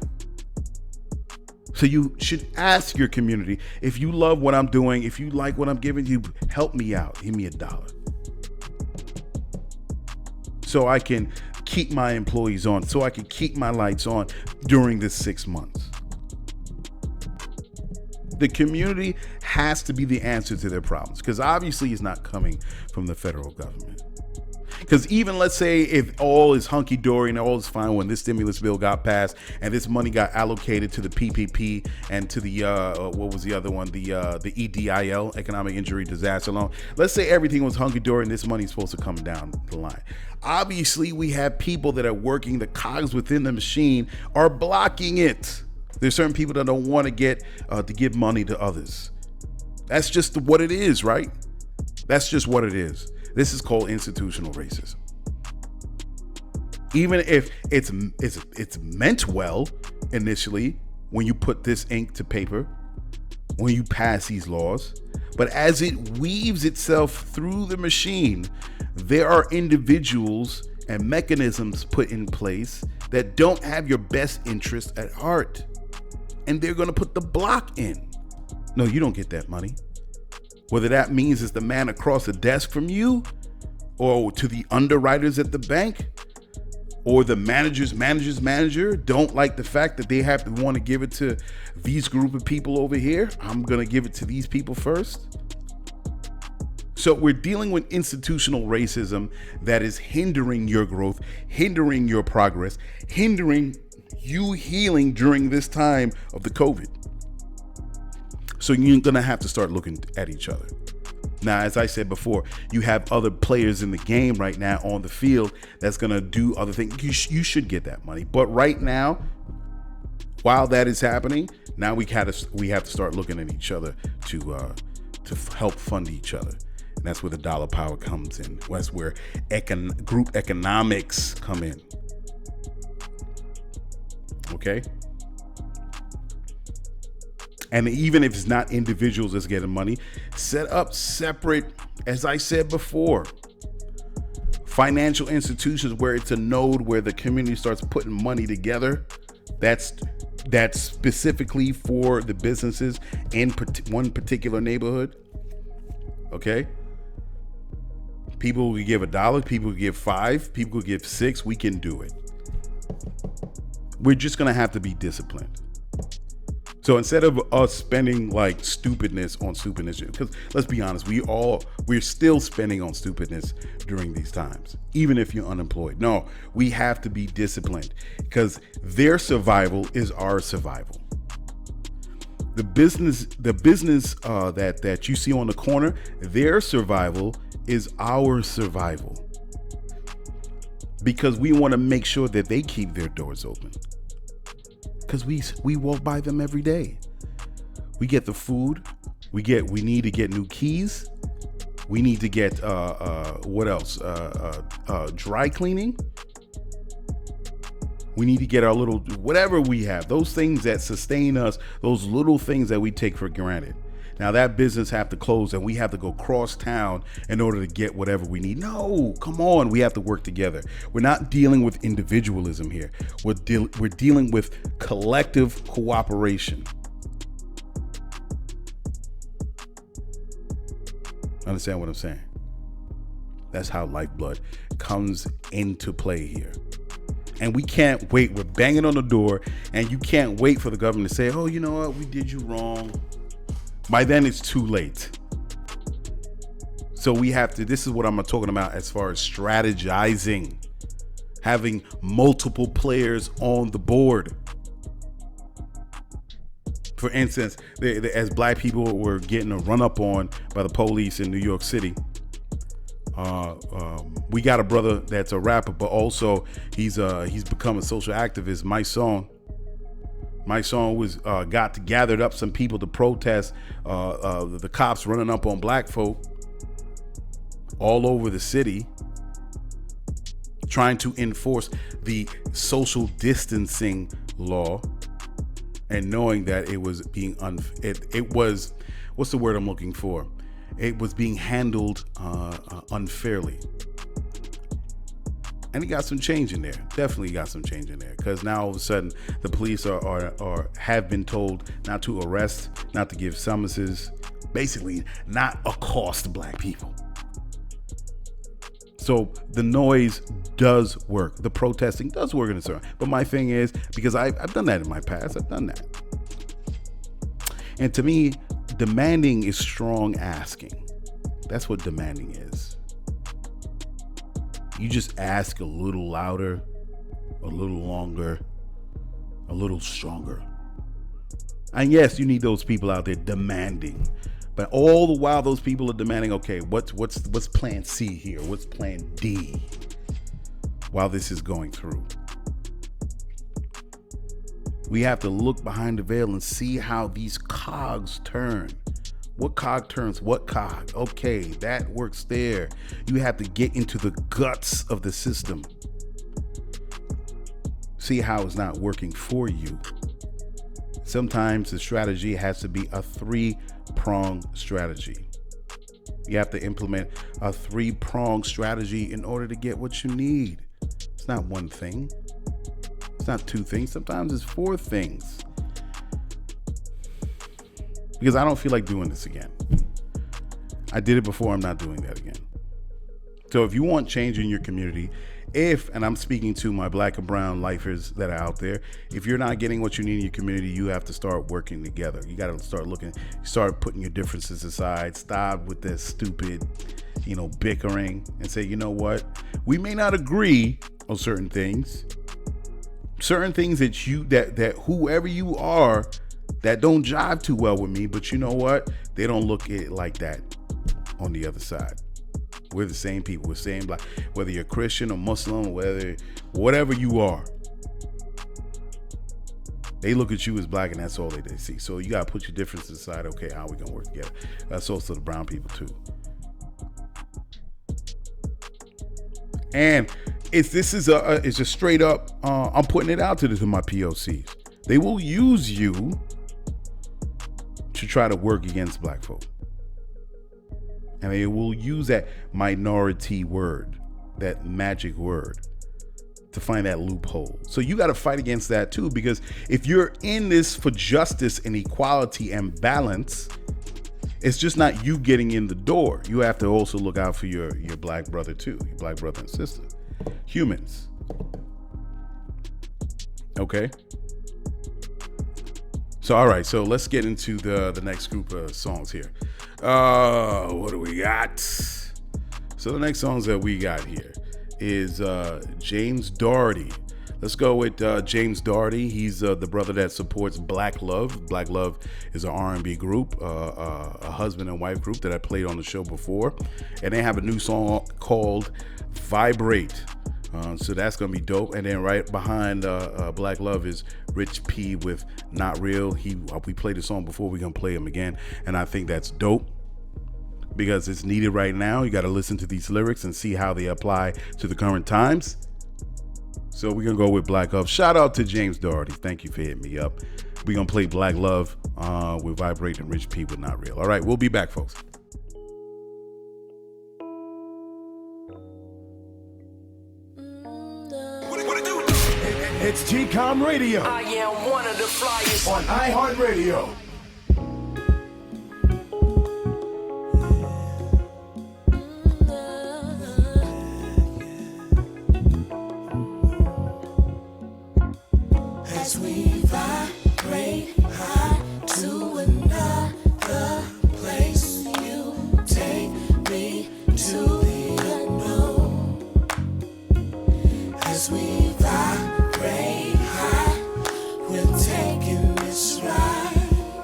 S4: So you should ask your community, if you love what I'm doing, if you like what I'm giving you, help me out. Give me $1. So I can keep my employees on, so I can keep my lights on during this 6 months. The community has to be the answer to their problems, because obviously it's not coming from the federal government. Because even let's say if all is hunky-dory and all is fine when this stimulus bill got passed and this money got allocated to the PPP and to the what was the other one, the EDIL, economic injury disaster loan. Let's say everything was hunky-dory and this money is supposed to come down the line. Obviously, we have people that are working, the cogs within the machine are blocking it. There's certain people that don't want to give money to others. That's just what it is, right? That's just what it is. This is called institutional racism. Even if it's meant well initially when you put this ink to paper, when you pass these laws, but as it weaves itself through the machine, there are individuals and mechanisms put in place that don't have your best interest at heart. And they're going to put the block in. No, you don't get that money. Whether that means it's the man across the desk from you, or to the underwriters at the bank, or the manager's manager don't like the fact that they have to want to give it to these group of people over here. I'm going to give it to these people first. So we're dealing with institutional racism that is hindering your growth, hindering your progress, hindering you healing during this time of the COVID. So you're going to have to start looking at each other. Now, as I said before, you have other players in the game right now on the field that's going to do other things. You should get that money. But right now, while that is happening, now we have to start looking at each other to help fund each other. And that's where the dollar power comes in. That's where group economics come in. Okay? And even if it's not individuals that's getting money, set up separate, as I said before, financial institutions where it's a node where the community starts putting money together. That's specifically for the businesses in one particular neighborhood. Okay? People will give $1, people will give $5, people will give $6. We can do it. We're just going to have to be disciplined. So instead of us spending like stupidness on stupidness, because let's be honest, we're still spending on stupidness during these times, even if you're unemployed. No, we have to be disciplined because their survival is our survival. The business that you see on the corner, their survival is our survival, because we want to make sure that they keep their doors open. Because we walk by them every day. We get the food. We need to get new keys. We need to get what else? Dry cleaning. We need to get our little whatever we have. Those things that sustain us. Those little things that we take for granted. Now that business have to close and we have to go cross town in order to get whatever we need. No, come on. We have to work together. We're not dealing with individualism here. We're dealing with collective cooperation. Understand what I'm saying? That's how Lyfeblood comes into play here. And we can't wait. We're banging on the door and you can't wait for the government to say, oh, you know what? We did you wrong. By then it's too late. So this is what I'm talking about as far as strategizing, having multiple players on the board. For instance, as black people were getting a run up on by the police in New York City, we got a brother that's a rapper, but also he's become a social activist. My song was gathered up some people to protest the cops running up on black folk all over the city, trying to enforce the social distancing law, and knowing that it was being it was, what's the word I'm looking for? It was being handled unfairly. And he got some change in there. Definitely got some change in there. Because now all of a sudden the police have been told not to arrest, not to give summonses, basically not accost black people. So the noise does work. The protesting does work in a certain. But my thing is, because I've done that in my past, I've done that. And to me, demanding is strong asking. That's what demanding is. You just ask a little louder, a little longer, a little stronger. And yes, you need those people out there demanding. But all the while those people are demanding, okay, what's plan C here? What's plan D? While this is going through. We have to look behind the veil and see how these cogs turn. What cog turns what cog? Okay, that works there. You have to get into the guts of the system. See how it's not working for you. Sometimes the strategy has to be a 3-pronged strategy. You have to implement a 3-pronged strategy in order to get what you need. It's not one thing. It's not 2 things. Sometimes it's 4 things. Because I don't feel like doing this again. I did it before. I'm not doing that again. So if you want change in your community, and I'm speaking to my black and brown lifers that are out there, if you're not getting what you need in your community, you have to start working together. You got to start putting your differences aside. Stop with this stupid, bickering, and say, you know what? We may not agree on certain things that whoever you are, that don't jive too well with me, but you know what? They don't look at it like that on the other side. We're the same people. We're same black, whether you're Christian or Muslim, whatever you are. They look at you as black, and that's all they see. So you gotta put your differences aside. Okay, how are we gonna work together? That's also the brown people too. And it's just straight up. I'm putting it out to my POCs. They will use you to try to work against black folk. And they will use that minority word, that magic word, to find that loophole. So you got to fight against that too, because if you're in this for justice and equality and balance, it's just not you getting in the door. You have to also look out for your black brother too, your black brother and sister, humans. Okay. So, all right, so let's get into the next group of songs here. What do we got? So the next songs that we got here is James Doherty. Let's go with James Doherty. He's the brother that supports Black Love. Black Love is an R&B group, a husband and wife group that I played on the show before. And they have a new song called Vibrate. So that's going to be dope. And then right behind Black Love is Rich P with Not Real. We played the song before. We're going to play him again. And I think that's dope because it's needed right now. You got to listen to these lyrics and see how they apply to the current times. So we're going to go with Black Love. Shout out to James Doherty. Thank you for hitting me up. We're going to play Black Love with Vibrate and Rich P with Not Real. All right, we'll be back, folks.
S3: It's GCOM Radio.
S8: I am one of the flyers
S3: on iHeartRadio.
S9: As we vibrate high to another place, you take me to the unknown. As we vibrate high, we're taking this ride.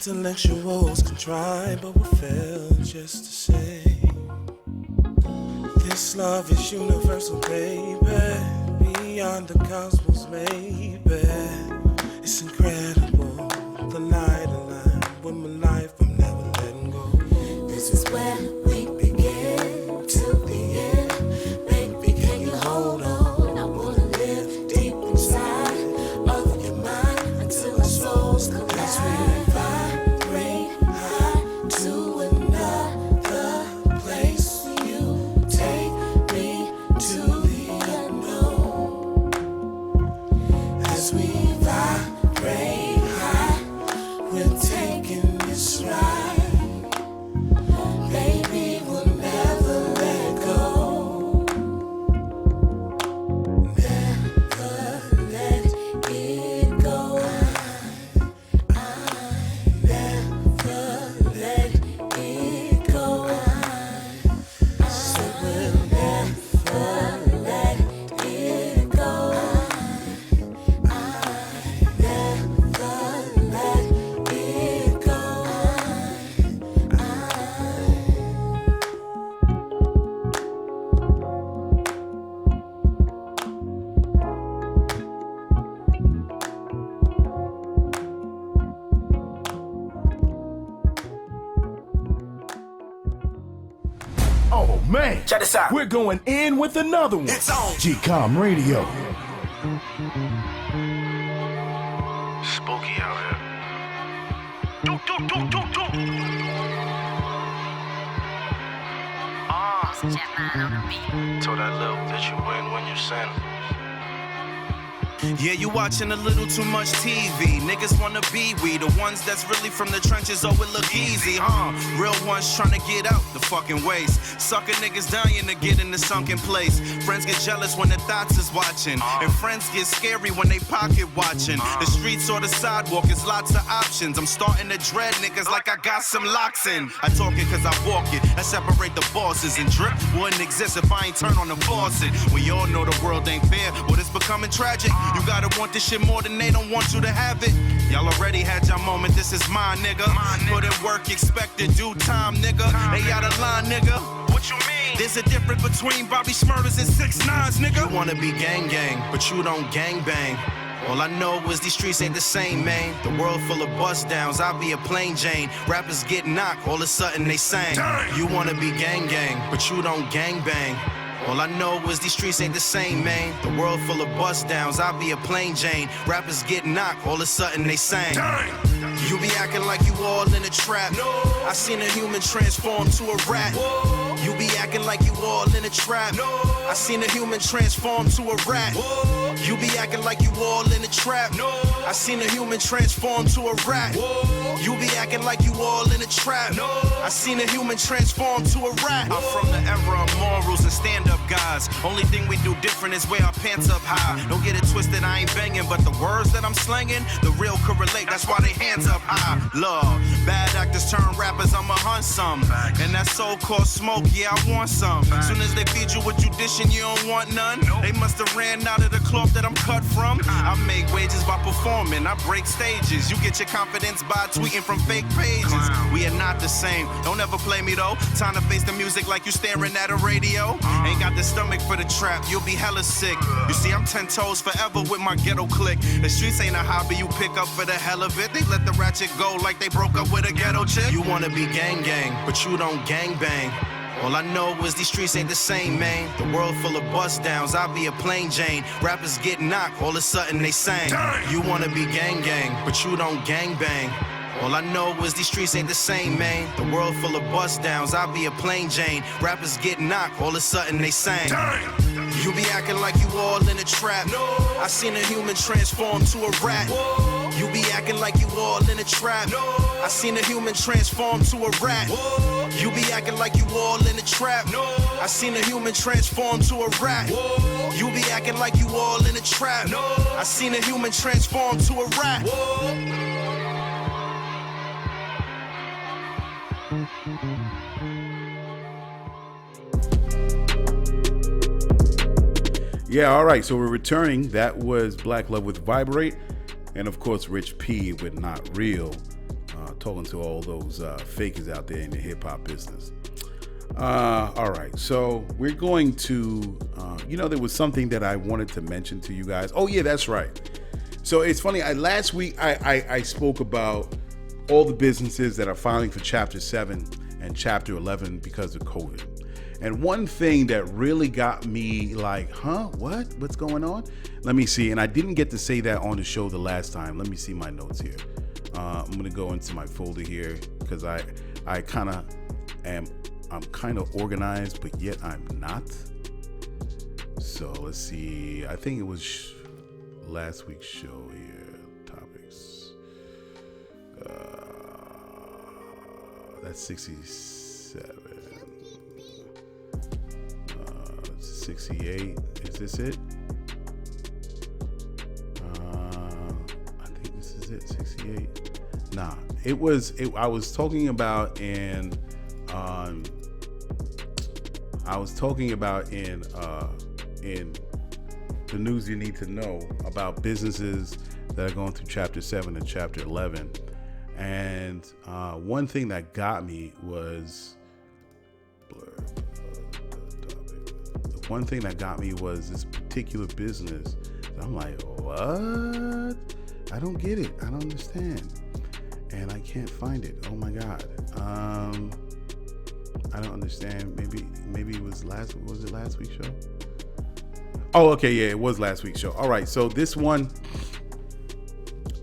S10: Intellectuals can try, but will fail just to say this love is universal, baby. Beyond the cosmos, maybe. It's incredible, the light aligned with my life. I'm never letting go.
S9: This is where we begin till the end. Baby, can you hold on? I wanna live deep inside of your mind until our souls collide. Vibrate high to another place. You take me to the unknown. As we vibrate high, we're taking this ride. Baby, we'll never let go. Never let it go. Never let it go. So we'll never let it go. Never let it go.
S3: Oh man,
S8: Check this out.
S3: we're going in with another one.
S8: It's on.
S3: GCOM Radio.
S5: Spooky out here. Told that little bitch you win when you sin.
S6: Yeah, you watching a little too much TV. Niggas wanna be we, the ones that's really from the trenches. Oh, it look easy, huh? Real ones trying to get out the fucking ways. Sucker niggas dying to get in the sunken place. Friends get jealous when the thoughts is watching, and friends get scary when they pocket watching. The streets or the sidewalk is lots of options. I'm starting to dread niggas like I got some locks in. I talk it cause I walk it. I separate the bosses, and drip wouldn't exist if I ain't turn on the faucet. We all know the world ain't fair, but it's becoming tragic. You gotta want this shit more than they don't want you to have it. Y'all already had your moment, this is mine, nigga. Put in work, expected due time, nigga. They out of line, nigga. What you mean? There's a difference between Bobby Smurters and 6ix9ines, nigga. You wanna be gang gang, but you don't gang bang. All I know is these streets ain't the same, man. The world full of bust downs, I'll be a plain Jane. Rappers get knocked, all of a sudden they sang. You wanna be gang gang, but you don't gang bang. All I know is these streets ain't the same, man. The world full of bust downs, I'll be a plain Jane. Rappers get knocked, all of a sudden they sang. You be acting like you all in a trap. I seen a human transform to a rat. You be acting like you all in a trap. I seen a human transform to a rat. You be acting like you all in a trap. I seen a human transform to a rat. You be acting like you all in a trap. I seen a human transform to a rat. I'm from the era of morals and stand-up guys. Only thing we do different is wear our pants up high. Don't get it twisted, I ain't banging, but the words that I'm slanging, the real correlate. That's why they hands up high. Love, bad actors turn rappers, I'ma hunt some. And that so-called smoke, yeah, I want some. Soon as they feed you what you dishing, you don't want none. They must have ran out of the cloth that I'm cut from. I make wages by performing, I break stages. You get your confidence by tweeting from fake pages. We are not the same, don't ever play me though. Time to face the music like you staring at a radio. Ain't got the stomach for the trap, you'll be hella sick. You see, I'm 10 toes forever with my ghetto clique. The streets ain't a hobby you pick up for the hell of it. They let the ratchet go like they broke up with a ghetto chick. You wanna be gang gang, but you don't gang bang. All I know is these streets ain't the same, man. The world full of bust downs, I'll be a plain Jane. Rappers get knocked, all of a sudden they sang. You wanna be gang gang, but you don't gang bang. All I know is these streets ain't the same, man. The world full of bust downs, I'll be a plain Jane. Rappers get knocked, all of a sudden they sang. You be acting like you all in a trap. I seen a human transform to a rat. You be acting like you all in a trap. I seen a human transform to a rat. You be acting like you all in a trap. I seen a human transform to a rat. You be acting like you all in a trap. I seen a human transform to a rat.
S4: Yeah, all right. So we're returning. That was Black Love with Vibrate. And of course, Rich P with Not Real. talking to all those fakers out there in the hip hop business. All right, so we're going to, there was something that I wanted to mention to you guys. Oh yeah, that's right. So it's funny. Last week I spoke about all the businesses that are filing for Chapter 7 and Chapter 11 because of COVID. And one thing that really got me like, what's going on? Let me see. And I didn't get to say that on the show the last time. Let me see my notes here. I'm going to go into my folder here because I'm kind of organized, but yet I'm not. So let's see. I think it was last week's show here. Topics. That's 67. 68. Is this it? I think this is it. 68. Nah, I was talking about in the news you need to know about businesses that are going through Chapter 7 and Chapter 11. And one thing that got me was this particular business. I'm like, what? I don't get it. I don't understand. And I can't find it. Oh my God. I don't understand. Maybe it was last week's show? Oh, okay. Yeah, it was last week's show. All right. So this one,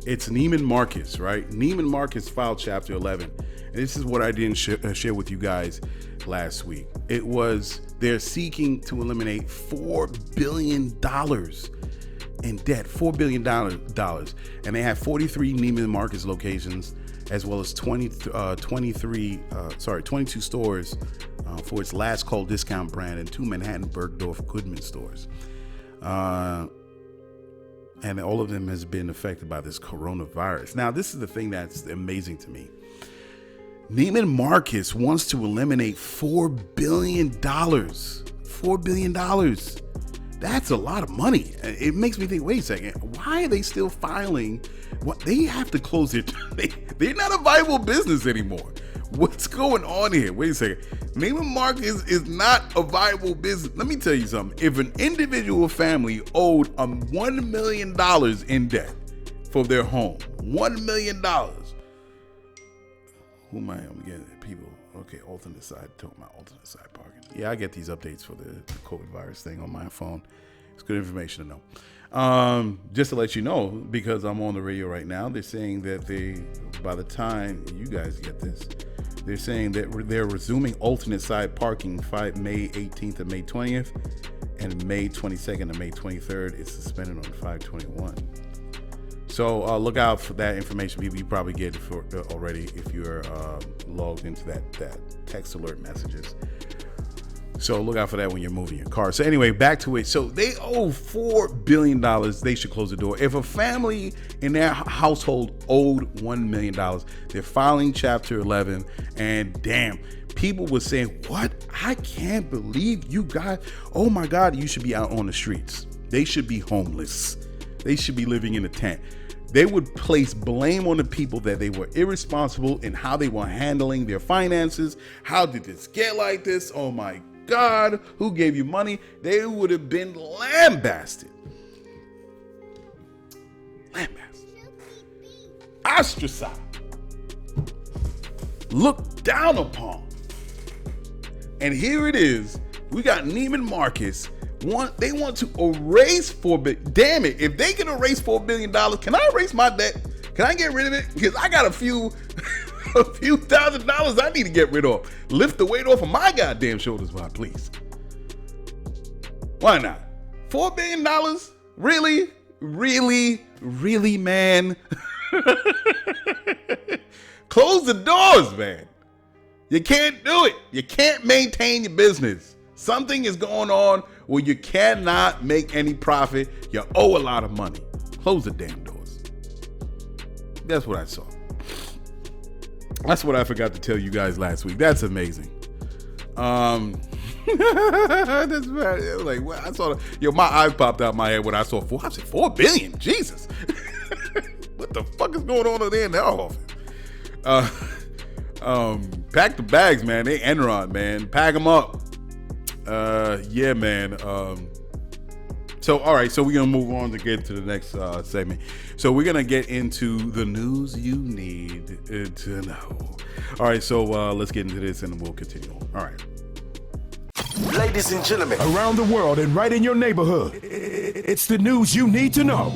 S4: it's Neiman Marcus, right? Neiman Marcus filed Chapter 11. And this is what I didn't share with you guys last week. It was, they're seeking to eliminate $4 billion in debt, $4 billion. And they have 43 Neiman Marcus locations, as well as 22 stores for its last call discount brand and 2 Manhattan Bergdorf Goodman stores. And all of them has been affected by this coronavirus. Now, this is the thing that's amazing to me. Neiman Marcus wants to eliminate $4 billion. $4 billion. That's a lot of money. It makes me think, wait a second, why are they still filing? What, they have to close it. They're not a viable business anymore. What's going on here? Wait a second. Neiman Marcus is not a viable business. Let me tell you something. If an individual family owed $1 million in debt for their home, $1 million. Who am I? I'm getting people. Okay, alternate side. Talking about alternate side parking. Yeah, I get these updates for the COVID virus thing on my phone. It's good information to know. Just to let you know, because I'm on the radio right now, they're saying that by the time you guys get this, they're saying that they're resuming alternate side parking May 18th and May 20th, and May 22nd and May 23rd is suspended on 5/21. So look out for that information. You probably get it already if you're logged into that text alert messages. So look out for that when you're moving your car. So anyway, back to it. So they owe $4 billion. They should close the door. If a family in their household owed $1 million, they're filing Chapter 11. And damn, people were saying, what? I can't believe you guys. Oh my God, you should be out on the streets. They should be homeless. They should be living in a tent. They would place blame on the people that they were irresponsible in how they were handling their finances. How did this get like this? Oh my God, who gave you money? They would have been lambasted. Ostracized. Looked down upon. And here it is. We got Neiman Marcus. They want to erase $4 billion. Damn it. If they can erase $4 billion, can I erase my debt? Can I get rid of it? Because I got a few $1,000s I need to get rid of. Lift the weight off of my goddamn shoulders, please. Why not? $4 billion? Really? Really? Really, man? Close the doors, man. You can't do it. You can't maintain your business. Something is going on where you cannot make any profit. You owe a lot of money. Close the damn doors. That's what I saw. That's what I forgot to tell you guys last week. That's amazing. That's right. Like, well, I saw, my eye popped out my head when I saw I said $4 billion. Jesus. What the fuck is going on over there in that office? Pack the bags, man. They Enron, man. Pack them up. Yeah, man. So, all right. So we're going to move on to get to the next segment. So we're going to get into the news you need to know. All right. So let's get into this and we'll continue on. All right.
S3: Ladies and gentlemen, around the world and right in your neighborhood, it's the news you need to know.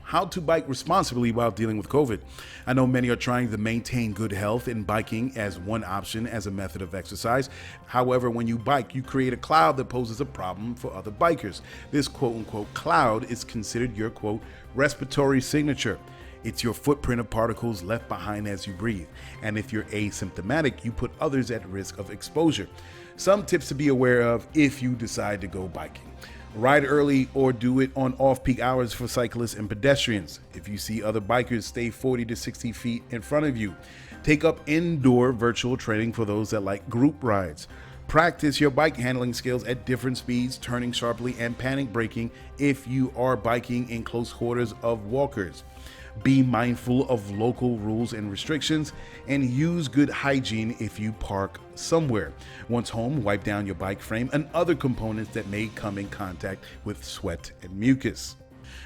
S4: How to bike responsibly while dealing with COVID. I know many are trying to maintain good health in biking as one option as a method of exercise. However, when you bike, you create a cloud that poses a problem for other bikers. This quote unquote cloud is considered your quote respiratory signature. It's your footprint of particles left behind as you breathe. And if you're asymptomatic, you put others at risk of exposure. Some tips to be aware of if you decide to go biking. Ride early or do it on off-peak hours for cyclists and pedestrians. If you see other bikers, stay 40 to 60 feet in front of you. Take up indoor virtual training for those that like group rides. Practice your bike handling skills at different speeds, turning sharply and panic braking if you are biking in close quarters of walkers. Be mindful of local rules and restrictions, and use good hygiene if you park somewhere. Once home, wipe down your bike frame and other components that may come in contact with sweat and mucus.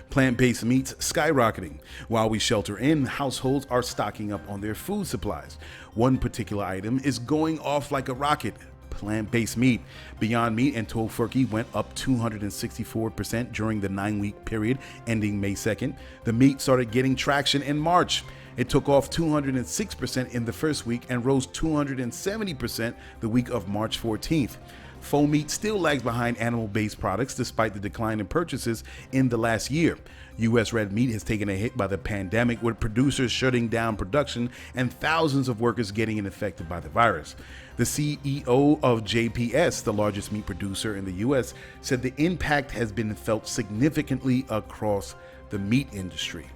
S4: Plant-based meats skyrocketing. While we shelter in, households are stocking up on their food supplies. One particular item is going off like a rocket. Plant-based meat. Beyond Meat and Tofurkey went up 264% during the 9-week period ending May 2nd. The meat started getting traction in March. It took off 206% in the first week and rose 270% the week of March 14th. Faux meat still lags behind animal-based products despite the decline in purchases in the last year. U.S. red meat has taken a hit by the pandemic, with producers shutting down production and thousands of workers getting infected by the virus. The CEO of JPS, the largest meat producer in the U.S., said the impact has been felt significantly across the meat industry.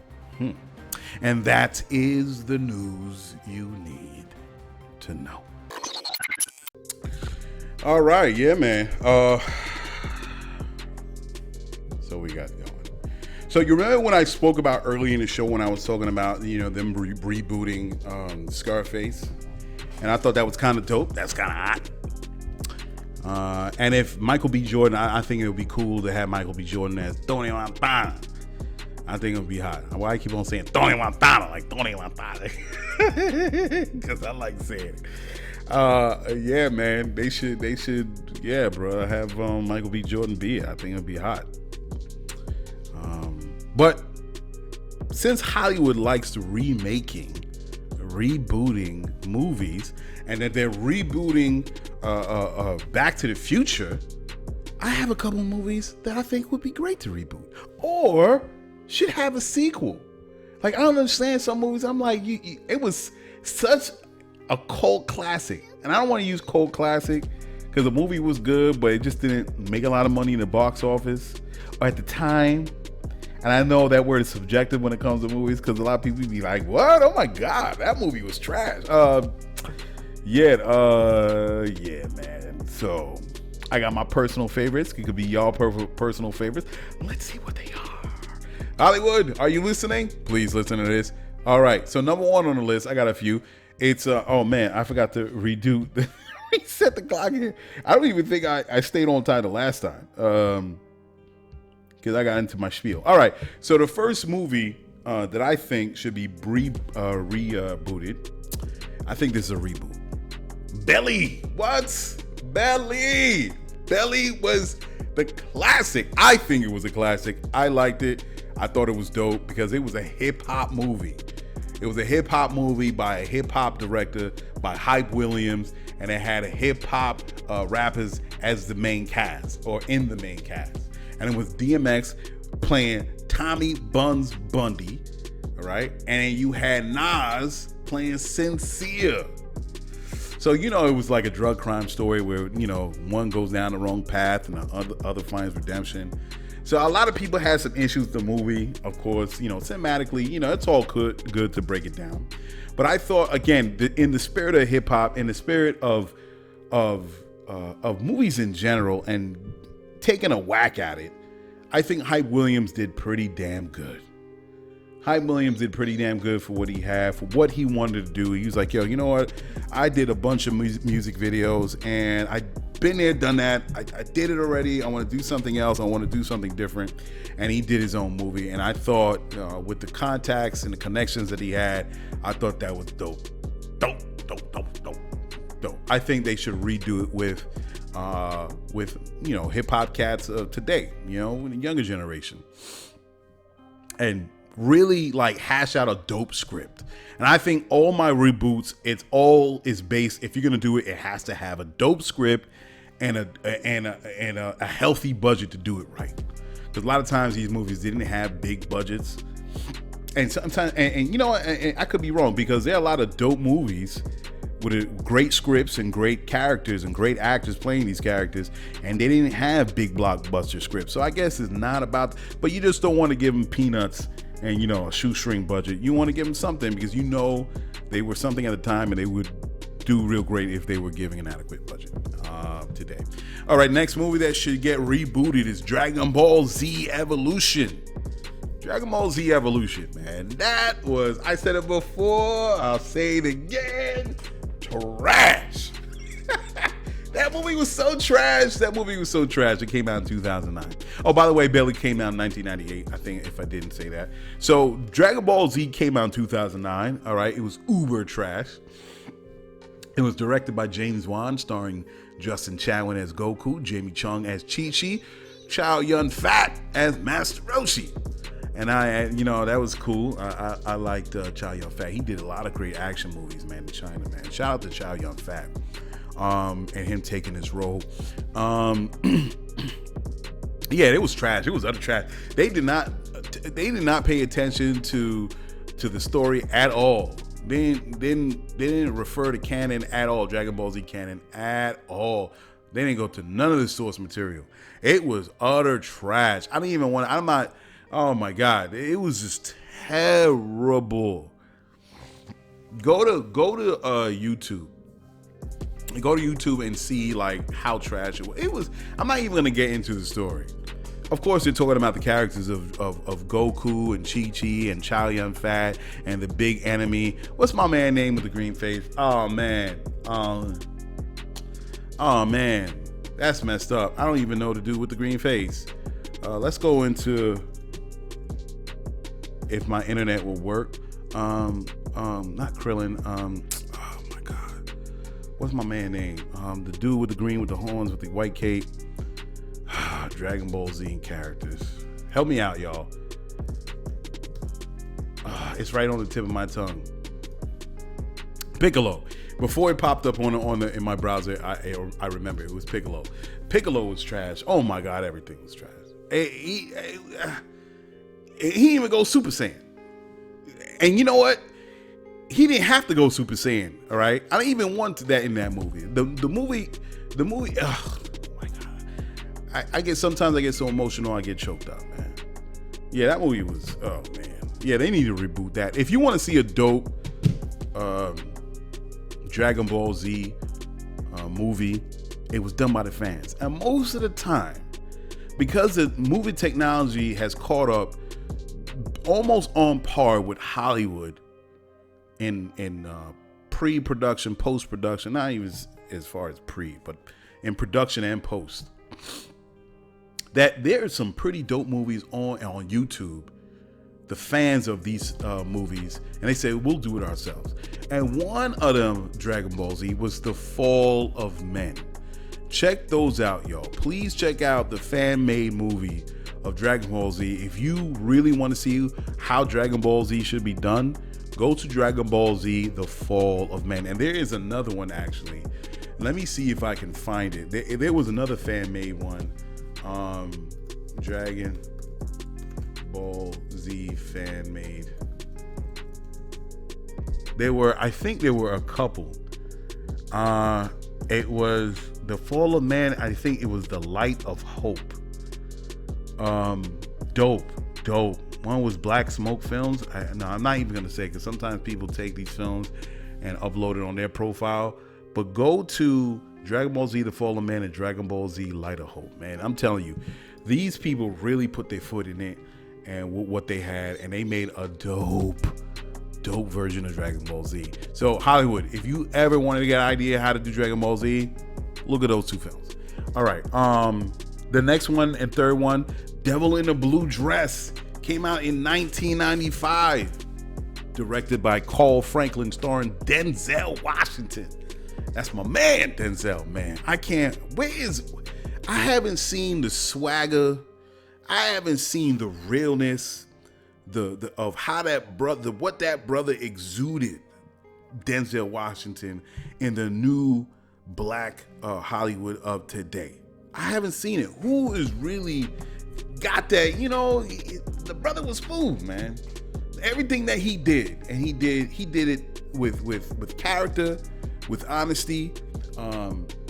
S4: And that is the news you need to know. All right, yeah, man. So we got going. So you remember when I spoke about early in the show when I was talking about, you know, them rebooting Scarface? And I thought that was kind of dope. That's kind of hot. And if Michael B. Jordan, I think it would be cool to have Michael B. Jordan as Tony Montana. I think it would be hot. Why I keep on saying Tony Montana, like Tony Montana? Because I like saying it. Yeah, man, they should, yeah, bro, have Michael B. Jordan be it. I think it'd be hot. But since Hollywood likes to rebooting movies, and that they're rebooting Back to the Future, I have a couple movies that I think would be great to reboot or should have a sequel. Like, I don't understand some movies. I'm like, it was such a cult classic, and I don't want to use cult classic because the movie was good, but it just didn't make a lot of money in the box office or at the time. And I know that word is subjective when it comes to movies, because a lot of people be like, what? Oh my God, that movie was trash. Yeah, man. So I got my personal favorites. It could be y'all personal favorites. Let's see what they are. Hollywood, are you listening? Please listen to this. All right. So number one on the list, I got a few. It's, oh man, I forgot to reset the clock here. I don't even think I stayed on time the last time. Because I got into my spiel. All right, so the first movie that I think should be rebooted, I think this is a reboot. Belly. What? Belly. Belly was the classic. I think it was a classic. I liked it. I thought it was dope because it was a hip-hop movie. It was a hip-hop movie by a hip-hop director, by Hype Williams, and it had a hip-hop rappers as the main cast, or in the main cast. And it was DMX playing Tommy Buns Bundy, all right? And then you had Nas playing Sincere. So, you know, it was like a drug crime story where, you know, one goes down the wrong path and the other finds redemption. So a lot of people had some issues with the movie, of course, you know, cinematically, you know, it's all good to break it down. But I thought, again, in the spirit of hip hop, in the spirit of movies in general, and taking a whack at it, I think Hype Williams did pretty damn good. Hype Williams did pretty damn good for what he had, for what he wanted to do. He was like, yo, you know what? I did a bunch of music videos, and I've been there, done that. I did it already. I want to do something else. I want to do something different. And he did his own movie. And I thought, with the contacts and the connections that he had, I thought that was dope. Dope. I think they should redo it with hip hop cats of today, the younger generation, and really like hash out a dope script. And I think all my reboots, is based. If you're gonna do it, it has to have a dope script and a healthy budget to do it right. Because a lot of times these movies didn't have big budgets, and sometimes, and I could be wrong, because there are a lot of dope movies with great scripts and great characters and great actors playing these characters, and they didn't have big blockbuster scripts. So I guess it's not about, but you just don't want to give them peanuts and a shoestring budget. You want to give them something, because they were something at the time, and they would do real great if they were giving an adequate budget today. All right, next movie that should get rebooted is Dragon Ball Z Evolution. Dragon Ball Z Evolution, man. That was, I said it before, I'll say it again, trash. That movie was so trash. It came out in 2009. Oh, by the way, Bailey came out in 1998, I think, if I didn't say that. So Dragon Ball Z came out in 2009. All right, it was uber trash. It was directed by James Wan, starring Justin Chatwin as Goku, Jamie Chung as Chi-Chi, Chow Yun-Fat as Master Roshi. And that was cool. I liked Chow Yun-Fat. He did a lot of great action movies, man, in China, man. Shout out to Chow Yun-Fat, and him taking his role. Yeah, it was trash. It was utter trash. They did not pay attention to the story at all. They didn't refer to canon at all, Dragon Ball Z canon at all. They didn't go to none of the source material. It was utter trash. Oh my God, it was just terrible. Go to YouTube. Go to YouTube and see like how trash it was. I'm not even gonna get into the story. Of course, they're talking about the characters of Goku and Chi-Chi and Chow Yun-Fat and the big enemy. What's my man name with the green face? Oh man, that's messed up. I don't even know what to do with the green face. Let's go into if my internet will work. Not Krillin. Oh my God, what's my man name? The dude with the green with the horns with the white cape. Dragon Ball Z characters. Help me out, y'all. It's right on the tip of my tongue. Piccolo. Before it popped up in my browser, I remember it was Piccolo. Piccolo was trash. Oh my God, everything was trash. He didn't even go Super Saiyan. And you know what? He didn't have to go Super Saiyan. All right. I didn't even want that in that movie. The movie. Ugh. Sometimes I get so emotional I get choked up, man. Yeah, that movie was, oh man. Yeah, they need to reboot that. If you want to see a dope Dragon Ball Z movie, it was done by the fans. And most of the time, because the movie technology has caught up almost on par with Hollywood in pre-production, post-production, not even as far as pre, but in production and post, that there's some pretty dope movies on YouTube, the fans of these movies, and they say, we'll do it ourselves. And one of them, Dragon Ball Z, was The Fall of Men. Check those out, y'all. Please check out the fan-made movie of Dragon Ball Z. If you really want to see how Dragon Ball Z should be done, go to Dragon Ball Z, The Fall of Men. And there is another one, actually. Let me see if I can find it. There was another fan-made one. Dragon Ball Z fan-made. I think there were a couple. It was The Fall of Man. I think it was The Light of Hope. Dope. One was Black Smoke Films. I'm not even gonna say, because sometimes people take these films and upload it on their profile. But go to Dragon Ball Z, The Fall of Man, and Dragon Ball Z, Light of Hope. Man, I'm telling you, these people really put their foot in it, and what they had, and they made a dope version of Dragon Ball Z. So Hollywood, if you ever wanted to get an idea how to do Dragon Ball Z, look at those two films. All right, the next one and third one, Devil in a Blue Dress, came out in 1995, directed by Carl Franklin, starring Denzel Washington. That's my man, Denzel, man. I haven't seen the swagger, I haven't seen the realness, of how what that brother exuded, Denzel Washington, in the new black Hollywood of today. I haven't seen it. Who is really got that? You know, the brother was smooth, man. Everything that he did, and he did it with character, with honesty,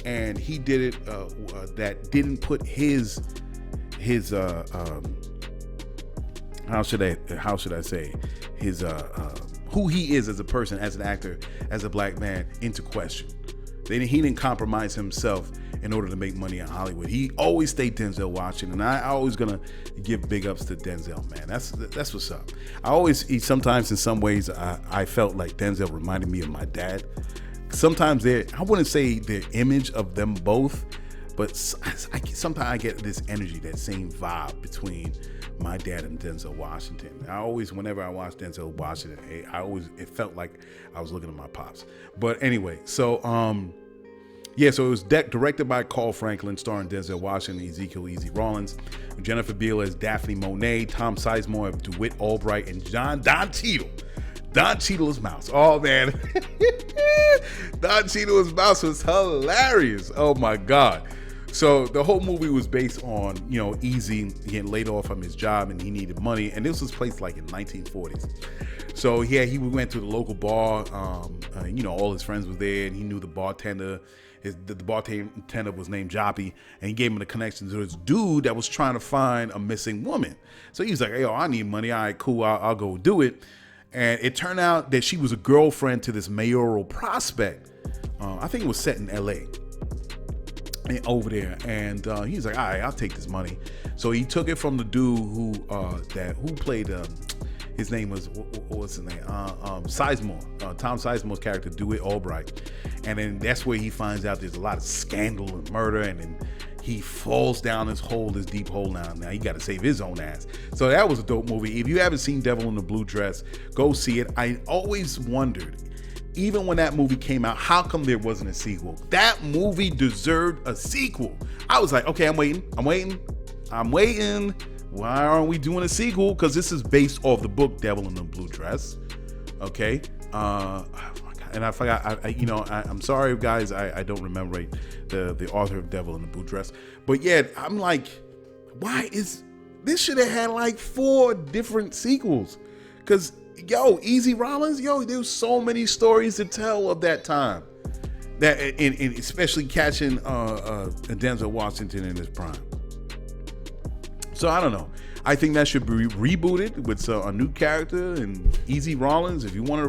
S4: and he did it that didn't put his how should I say his who he is as a person, as an actor, as a black man into question. He didn't compromise himself in order to make money in Hollywood. He always stayed Denzel Washington, and I always gonna give big ups to Denzel, man. That's what's up. Sometimes in some ways I felt like Denzel reminded me of my dad. Sometimes I wouldn't say the image of them both, but sometimes I get this energy, that same vibe between my dad and Denzel Washington. Whenever I watch Denzel Washington, it felt like I was looking at my pops. But anyway, so it was directed by Carl Franklin, starring Denzel Washington, Eazy Rawlins, Jennifer Beal as Daphne Monet, Tom Sizemore as DeWitt Albright, and Don Cheadle. Don Cheadle's mouse. Oh man, Don Cheadle's mouse was hilarious. Oh my God. So the whole movie was based on, Eazy getting laid off from his job and he needed money. And this was placed like in 1940s. So yeah, he went to the local bar. All his friends were there, and he knew the bartender. The bartender was named Joppy, and he gave him the connection to this dude that was trying to find a missing woman. So he was like, "Hey, I need money. All right, cool. I'll go do it." And it turned out that she was a girlfriend to this mayoral prospect. I think it was set in L.A. over there, and he's like, "All right, I'll take this money." So he took it from the dude who played. His name was what's his name? Sizemore. Tom Sizemore's character, DeWitt Albright, and then that's where he finds out there's a lot of scandal and murder, and then he falls down this deep hole. Now he got to save his own ass. So that was a dope movie. If you haven't seen Devil in the Blue Dress, go see it. I always wondered, even when that movie came out, how come there wasn't a sequel? That movie deserved a sequel. I was like, okay, I'm waiting. Why aren't we doing a sequel? Because this is based off the book Devil in the Blue Dress. Okay. Oh my God. And I forgot. I'm sorry, guys. I don't remember the author of Devil in the Blue Dress. But yeah, I'm like, why is this? Should have had like 4 different sequels. Because Eazy Rawlins, there's so many stories to tell of that time. That and especially catching Denzel Washington in his prime. So I don't know. I think that should be rebooted with a new character and Eazy Rawlins. If you want to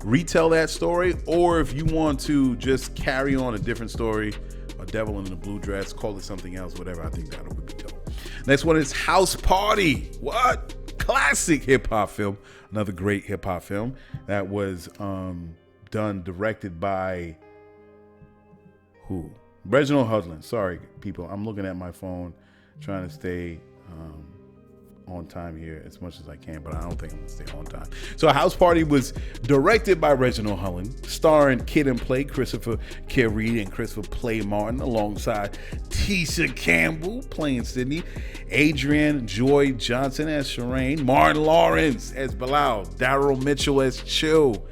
S4: retell that story, or if you want to just carry on a different story, a Devil in the Blue Dress, call it something else, whatever. I think that would be dope. Next one is House Party. What? Classic hip hop film. Another great hip hop film that was directed by who? Reginald Hudlin. Sorry, people. I'm looking at my phone, trying to stay on time here as much as I can, but I don't think I'm gonna stay on time. So House Party was directed by Reginald Hudlin, starring Kid and Play, Christopher Carey and Christopher Play Martin, alongside Tisha Campbell playing Sydney, Adrienne Joy Johnson as Shireen, Martin Lawrence as Bilal, Daryl Mitchell as Chill,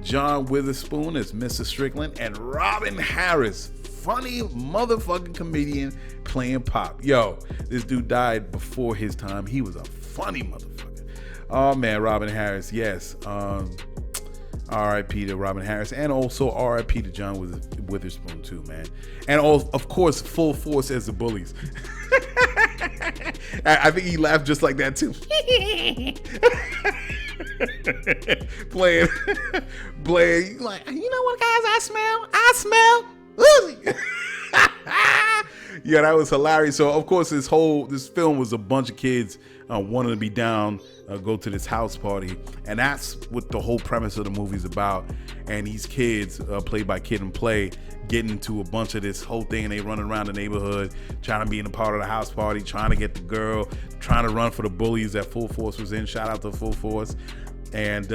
S4: John Witherspoon as Mr. Strickland, and Robin Harris, funny motherfucking comedian, playing Pop. Yo, this dude died before his time. He was a funny motherfucker. Oh man, Robin Harris, yes. R.I.P. to Robin Harris, and also R.I.P. to John Witherspoon too, man. And of course, Full Force as the Bullies. I think he laughed just like that too. playing like, you know what, guys? I smell Uzi. Yeah, that was hilarious. So of course this film was a bunch of kids wanting to be down, go to this house party. And that's what the whole premise of the movie's about. And these kids, played by Kid and Play, getting into a bunch of this whole thing, and they running around the neighborhood trying to be in a part of the house party, trying to get the girl, trying to run for the bullies that Full Force was in. Shout out to Full Force. And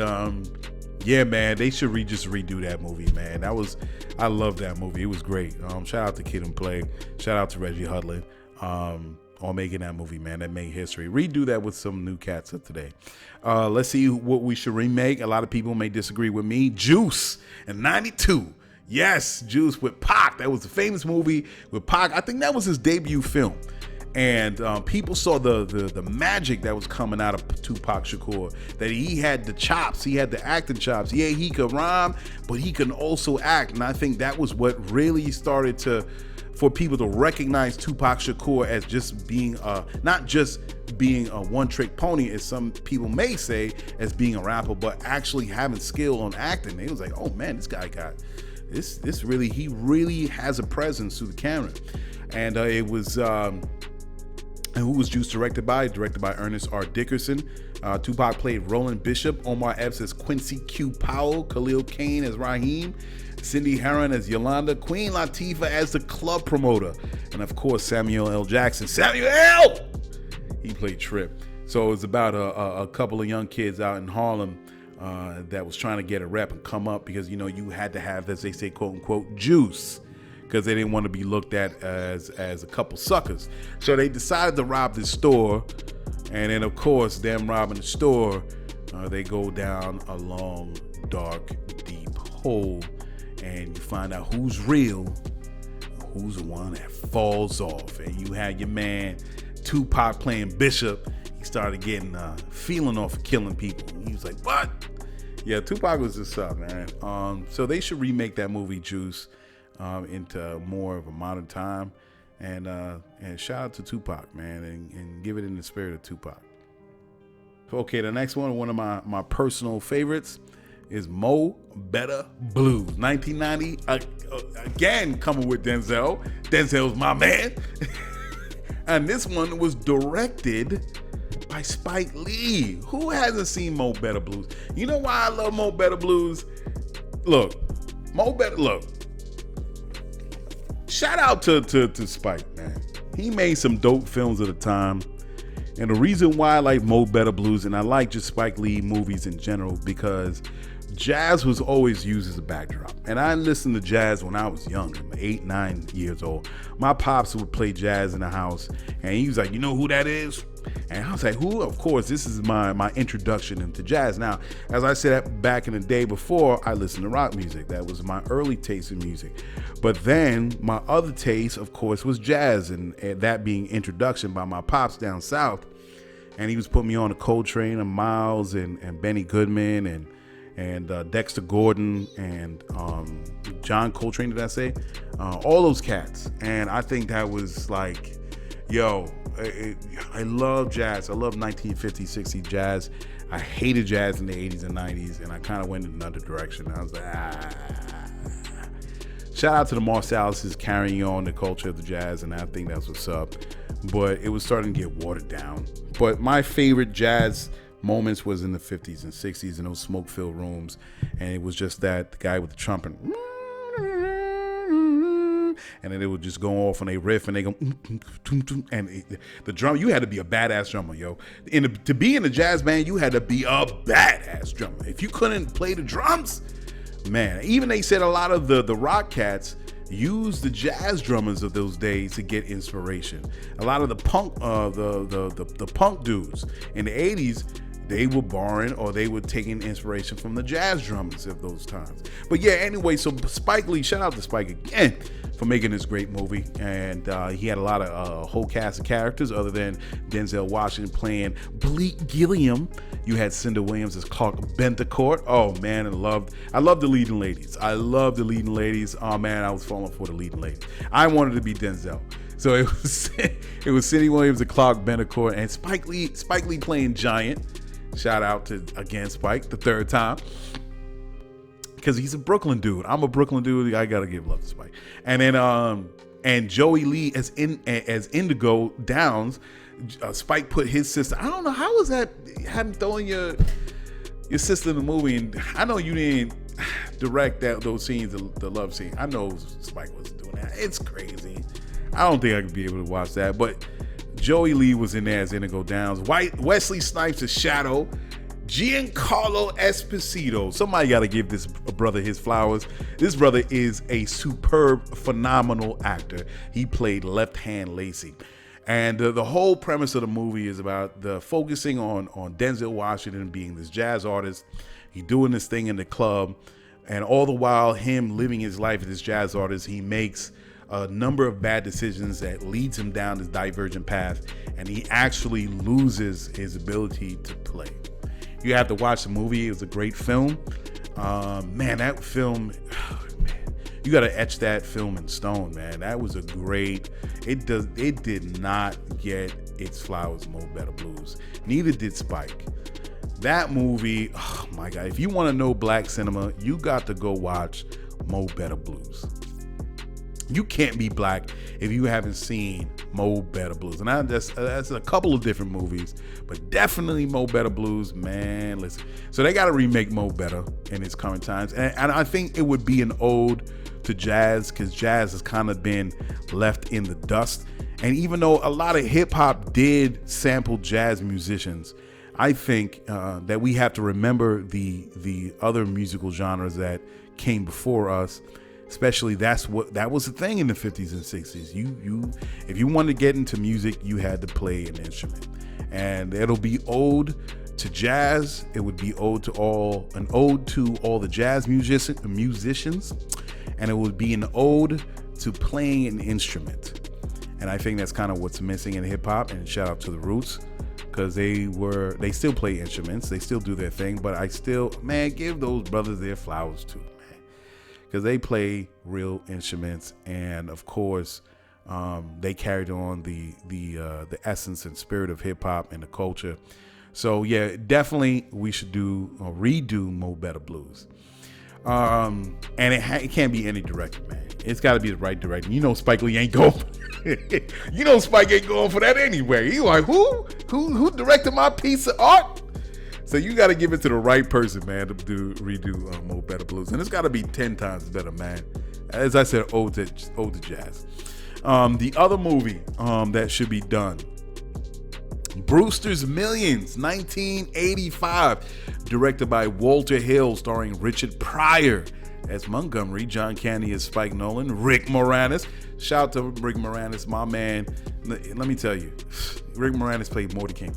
S4: yeah, man, they should just redo that movie, man. I love that movie. It was great. Shout out to Kid and Play. Shout out to Reggie Hudlin on making that movie, man. That made history. Redo that with some new cats of today. Let's see what we should remake. A lot of people may disagree with me. Juice in 92. Yes, Juice with Pac. That was a famous movie with Pac. I think that was his debut film. And people saw the magic that was coming out of Tupac Shakur, that he had the chops, he had the acting chops. Yeah, he could rhyme, but he can also act. And I think that was what really started for people to recognize Tupac Shakur as just being not just being a one-trick pony, as some people may say, as being a rapper, but actually having skill on acting. They was like, oh man, this guy got this really, he really has a presence through the camera. And it was and who was Juice directed by? Directed by Ernest R. Dickerson. Tupac played Roland Bishop, Omar Epps as Quincy Q. Powell, Khalil Kane as Raheem, Cindy Herron as Yolanda, Queen Latifah as the club promoter, and of course Samuel L. Jackson. Samuel! He played Trip. So it was about a couple of young kids out in Harlem that was trying to get a rep and come up, because, you know, you had to have, as they say, quote unquote, juice, because they didn't want to be looked at as a couple suckers. So they decided to rob this store, and then of course them robbing the store, they go down a long, dark, deep hole, and you find out who's real, who's the one that falls off. And you had your man Tupac playing Bishop. He started getting feeling off of killing people. He was like, what? Yeah, Tupac was just up, man. So they should remake that movie Juice into more of a modern time, and shout out to Tupac, man, and give it in the spirit of Tupac. Okay, the next one of my personal favorites is Mo Better Blues, 1990. Again, coming with Denzel. Denzel's my man. And this one was directed by Spike Lee. Who hasn't seen Mo Better Blues? You know why I love Mo Better Blues? Look, shout out to Spike, man. He made some dope films at the time. And the reason why I like Mo Better Blues, and I like just Spike Lee movies in general, because jazz was always used as a backdrop. And I listened to jazz when I was young, 8, 9 years old. My pops would play jazz in the house, and he was like, you know who that is? And I was like, who? Of course, this is my introduction into jazz. Now, as I said back in the day before, I listened to rock music. That was my early taste in music. But then my other taste, of course, was jazz, and that being introduction by my pops down south. And he was putting me on a Coltrane and Miles and Benny Goodman and Dexter Gordon and John Coltrane, did I say? All those cats. And I think that was like, yo, I love jazz. I love 1950s, 60s jazz. I hated jazz in the 80s and 90s, and I kind of went in another direction. I was like, Shout out to the Marsalises carrying on the culture of the jazz, and I think that's what's up. But it was starting to get watered down. But my favorite jazz moments was in the 50s and 60s in those smoke-filled rooms, and it was just that the guy with the trumpet, and then they would just go off on a riff, and they go, and the drum, you had to be a badass drummer, yo. To be in a jazz band, you had to be a badass drummer. If you couldn't play the drums, man, even they said a lot of the rock cats used the jazz drummers of those days to get inspiration. A lot of the punk, the punk dudes in the 80s, they were borrowing or they were taking inspiration from the jazz drummers of those times. But yeah, anyway, so Spike Lee, shout out to Spike again for making this great movie. And he had a lot of a whole cast of characters other than Denzel Washington playing Bleak Gilliam. You had Cinda Williams as Clark Bentecourt. Oh man, I love the leading ladies. I love the leading ladies. Oh man, I was falling for the leading ladies. I wanted to be Denzel. So it was Cindy Williams and Clark Bentecourt and Spike Lee playing Giant. Shout out to, again, Spike, the third time. Because he's a Brooklyn dude. I'm a Brooklyn dude. I got to give love to Spike. And then And Joey Lee as Indigo Downs. Spike put his sister. I don't know, how was that, having throwing your sister in the movie? And I know you didn't direct those scenes, the love scene. I know Spike was doing that. It's crazy. I don't think I could be able to watch that. But Joey Lee was in there as Indigo Downs. Wesley Snipes as Shadow. Giancarlo Esposito. Somebody got to give this brother his flowers. This brother is a superb, phenomenal actor. He played Left Hand Lacey. And the whole premise of the movie is about the focusing on Denzel Washington being this jazz artist. He doing this thing in the club. And all the while, him living his life as this jazz artist, he makes a number of bad decisions that leads him down this divergent path. And he actually loses his ability to play. You have to watch the movie. It was a great film. Man, that film... You got to etch that film in stone, man. That was a great. It did not get its flowers, Mo Better Blues. Neither did Spike. That movie, oh my God. If you want to know black cinema, you got to go watch Mo Better Blues. You can't be black if you haven't seen Mo Better Blues. And that's a couple of different movies, but definitely Mo Better Blues, man. Listen. So they got to remake Mo Better in its current times. And I think it would be an ode to jazz, because jazz has kind of been left in the dust. And even though a lot of hip hop did sample jazz musicians, I think that we have to remember the other musical genres that came before us. Especially that was the thing in the 50s and 60s. If you wanted to get into music, you had to play an instrument. And it'll be ode to jazz. It would be an ode to all the jazz musicians. And it would be an ode to playing an instrument. And I think that's kind of what's missing in hip hop. And shout out to the Roots, because they still play instruments. They still do their thing. But I still, man, give those brothers their flowers too, man, because they play real instruments. And of course, they carried on the essence and spirit of hip hop and the culture. So yeah, definitely we should redo Mo Better Blues. And it can't be any director, man. It's got to be the right director. You know, Spike Lee ain't going. You know, Spike ain't going for that anyway. He like, who directed my piece of art? So you got to give it to the right person, man, to redo Mo Better Blues, and it's got to be 10 times better, man. As I said, ode to jazz. The other movie that should be done, Brewster's Millions, 1985, directed by Walter Hill, starring Richard Pryor as Montgomery, John Candy as Spike Nolan, Rick Moranis. Shout out to Rick Moranis, my man. Let me tell you, Rick Moranis played Morty King.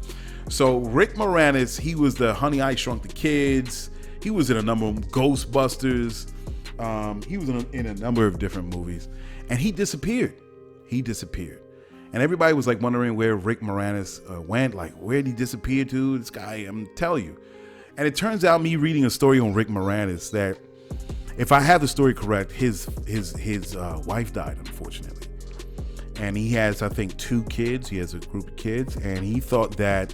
S4: So Rick Moranis, he was the Honey I Shrunk the Kids. He was in a number of Ghostbusters. He was in a number of different movies, and he disappeared. And everybody was like wondering where Rick Moranis went, like where did he disappear to? This guy, I'm telling you. And it turns out, me reading a story on Rick Moranis, that if I have the story correct, his wife died, unfortunately. And he has, I think, 2 kids. He has a group of kids, and he thought that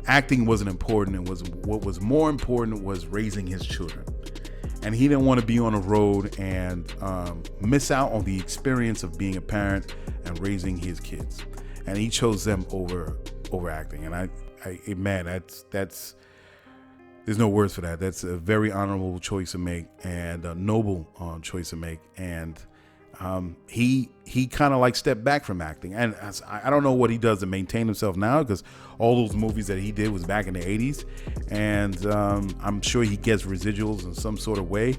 S4: acting wasn't important, and what was more important was raising his children. And he didn't want to be on the road and miss out on the experience of being a parent and raising his kids. And he chose them over acting. And that's there's no words for that. That's a very honorable choice to make, and a noble choice to make. And he kind of like stepped back from acting. And I don't know what he does to maintain himself now, because all those movies that he did was back in the 80s. And I'm sure he gets residuals in some sort of way.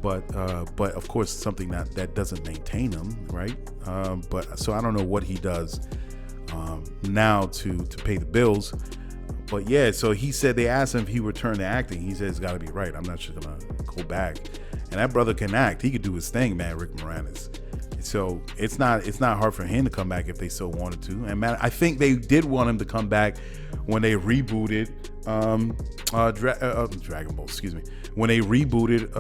S4: But of course, something that doesn't maintain him, right? But so I don't know what he does now to pay the bills. But yeah, so he said, they asked him if he returned to acting. He said, it's got to be right. I'm not just going to go back. And that brother can act. He could do his thing, man, Rick Moranis. So it's not hard for him to come back if they so wanted to. And man, I think they did want him to come back when they rebooted Dragon Ball, when they rebooted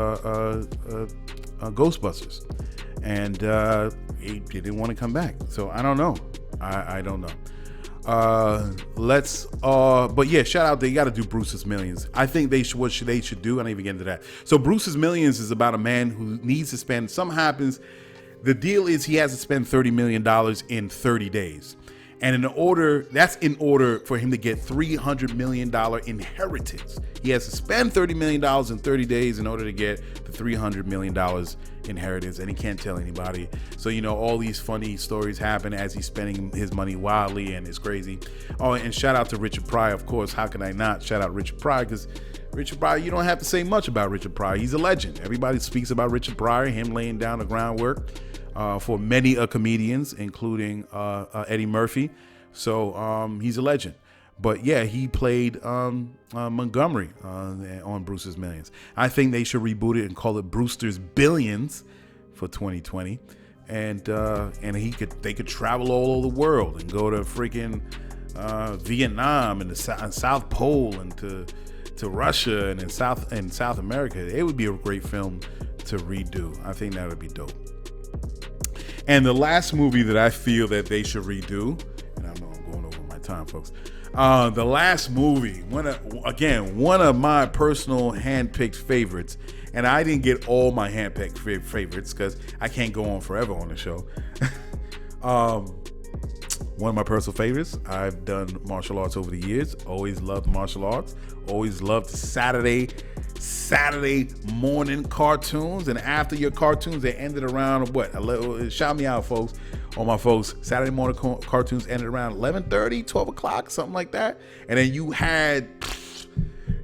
S4: Ghostbusters. And he didn't want to come back. So I don't know. I don't know. But yeah, shout out, they got to do Brewster's Millions. I think they should do, I don't even get into that. So Brewster's Millions is about a man who needs to spend, something happens, The deal is he has to spend $30 million in 30 days. And that's in order for him to get $300 million inheritance. He has to spend $30 million in 30 days in order to get the $300 million inheritance, and he can't tell anybody. So, all these funny stories happen as he's spending his money wildly, and it's crazy. Oh, and shout out to Richard Pryor, of course. How can I not shout out Richard Pryor? Because Richard Pryor, you don't have to say much about Richard Pryor. He's a legend. Everybody speaks about Richard Pryor, him laying down the groundwork for many comedians, including Eddie Murphy. So he's a legend. But yeah, he played Montgomery on Brewster's Millions. I think they should reboot it and call it Brewster's Billions for 2020. And they could travel all over the world and go to freaking Vietnam and the South Pole and to Russia and in South America. It would be a great film to redo. I think that would be dope. And the last movie that I feel that they should redo, and I know I'm going over my time, folks. The last movie, one of my personal handpicked favorites, and I didn't get all my handpicked favorites because I can't go on forever on the show. One of my personal favorites. I've done martial arts over the years. Always loved martial arts. Always loved Saturday morning cartoons, and after your cartoons they ended around what? Shout me out, folks. All my folks, Saturday morning cartoons ended around 11:30, 12 o'clock, something like that. And then you had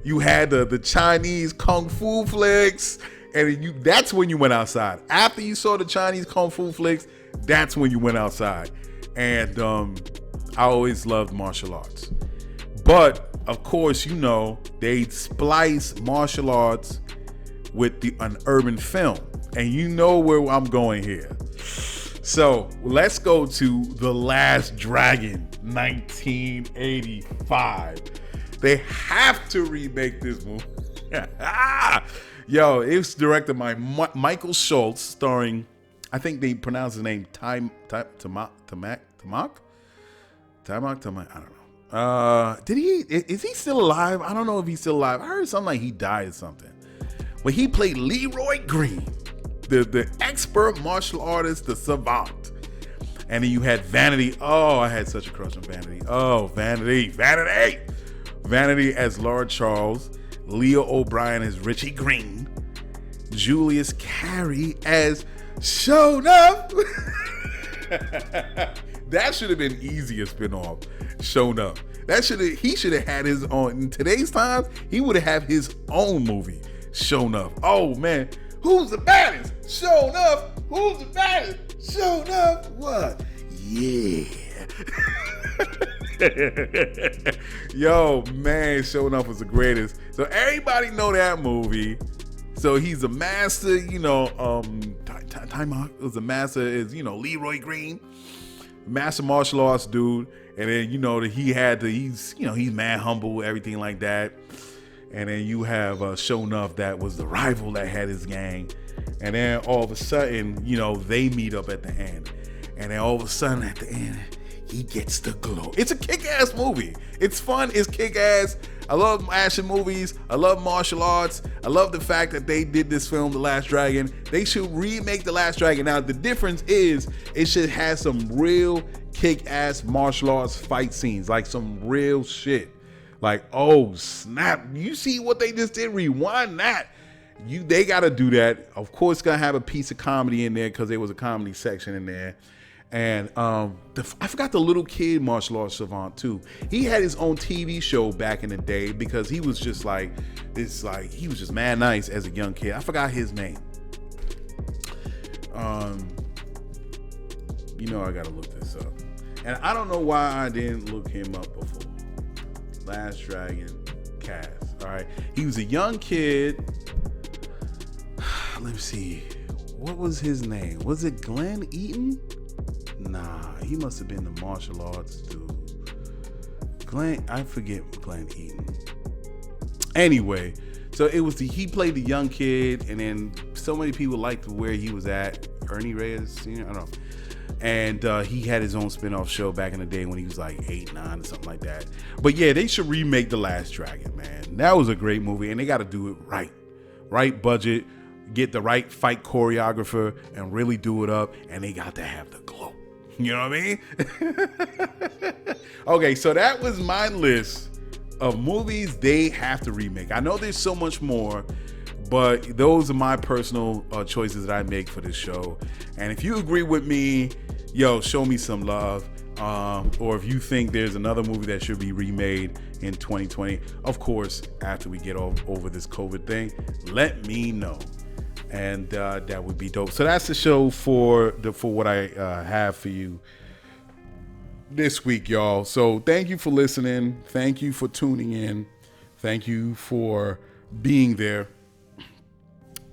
S4: the Chinese kung fu flicks, and that's when you went outside. After you saw the Chinese kung fu flicks, that's when you went outside. And I always loved martial arts, but of course, they splice martial arts with an urban film. And you know where I'm going here. So let's go to The Last Dragon, 1985. They have to remake this movie. Yo, it's directed by Michael Schultz, starring, I think they pronounce his name Tamak? I don't know. Is he still alive? I don't know if he's still alive. I heard something like he died or something. But he played Leroy Green, the expert martial artist, the savant. And then you had Vanity. Oh, I had such a crush on Vanity. Oh, Vanity as Lord Charles, Leo O'Brien as Richie Green, Julius Carey as Shonuff. That should have been Eazy spinoff. Shonuff. He should have had his own. In today's times, he would have his own movie. Shonuff. Oh man, who's the baddest? Shonuff. Who's the baddest? Shonuff. What? Yeah. Yo, man, Shonuff was the greatest. So everybody know that movie. So he's a master, Time was a master, is Leroy Green, master martial arts dude. And then he's mad humble, everything like that. And then you have Shonuff, that was the rival that had his gang. And then all of a sudden, they meet up at the end. And then all of a sudden at the end, he gets the glow. It's a kick-ass movie. It's fun. It's kick-ass. I love action movies. I love martial arts. I love the fact that they did this film, The Last Dragon. They should remake The Last Dragon. Now, the difference is it should have some real kick-ass martial arts fight scenes, like some real shit. Like, oh, snap. You see what they just did? Rewind that. They got to do that. Of course, going to have a piece of comedy in there because there was a comedy section in there. And I forgot the little kid martial arts savant too. He had his own TV show back in the day because he was just he was just mad nice as a young kid. I forgot his name. I gotta look this up. And I don't know why I didn't look him up before. Last Dragon cast. All right. He was a young kid. Let me see. What was his name? Was it Glenn Eaton? Nah, he must have been the martial arts dude. I forget Glenn Eaton. Anyway, so he played the young kid, and then so many people liked where he was at. Ernie Reyes, I don't know. And he had his own spin-off show back in the day when he was like 8, 9 or something like that. But yeah, they should remake The Last Dragon, man. That was a great movie, and they got to do it right. Right budget, get the right fight choreographer and really do it up, and they got to have the glow. You know what I mean? Okay, so that was my list of movies they have to remake. I know there's so much more, but those are my personal choices that I make for this show. And if you agree with me, yo, show me some love. Or if you think there's another movie that should be remade in 2020, of course, after we get over this COVID thing, let me know. And that would be dope. So that's the show for what I have for you this week, y'all. So thank you for listening. Thank you for tuning in. Thank you for being there,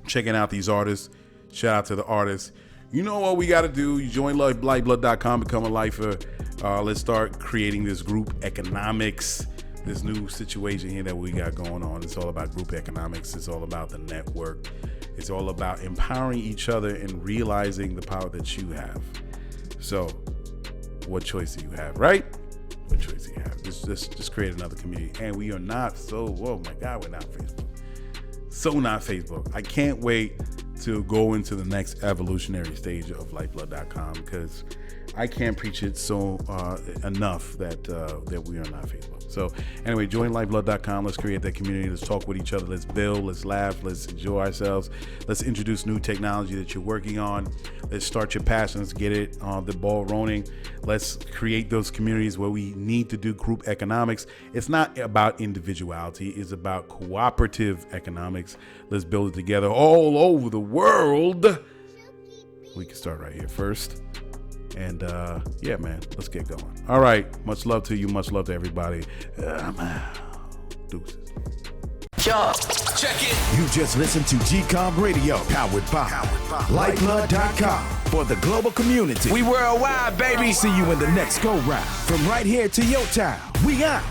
S4: checking out these artists. Shout out to the artists. You know what we got to do. You join Lyfeblood.com, become a lifer. Let's start creating this group economics, this new situation here that we got going on. It's all about group economics. It's all about the network. It's all about empowering each other and realizing the power that you have. So what choice do you have, right? What choice do you have? Just create another community. And we are not oh my God, we're not Facebook. So not Facebook. I can't wait to go into the next evolutionary stage of Lyfeblood.com, because I can't preach it so enough that we are not Facebook. So anyway, join Lyfeblood.com. Let's create that community. Let's talk with each other. Let's build. Let's laugh. Let's enjoy ourselves. Let's introduce new technology that you're working on. Let's start your passions. Get it the ball rolling. Let's create those communities where we need to do group economics. It's not about individuality. It's about cooperative economics. Let's build it together all over the world. We can start right here first. And yeah, man, let's get going. All right. Much love to you. Much love to everybody. I'm out. Deuces.
S8: Check it.
S3: You just listened to GCOM Radio, powered by Lyfeblood.com for the global community.
S8: We worldwide, baby.
S3: See you in the next go round. From right here to your town. We out.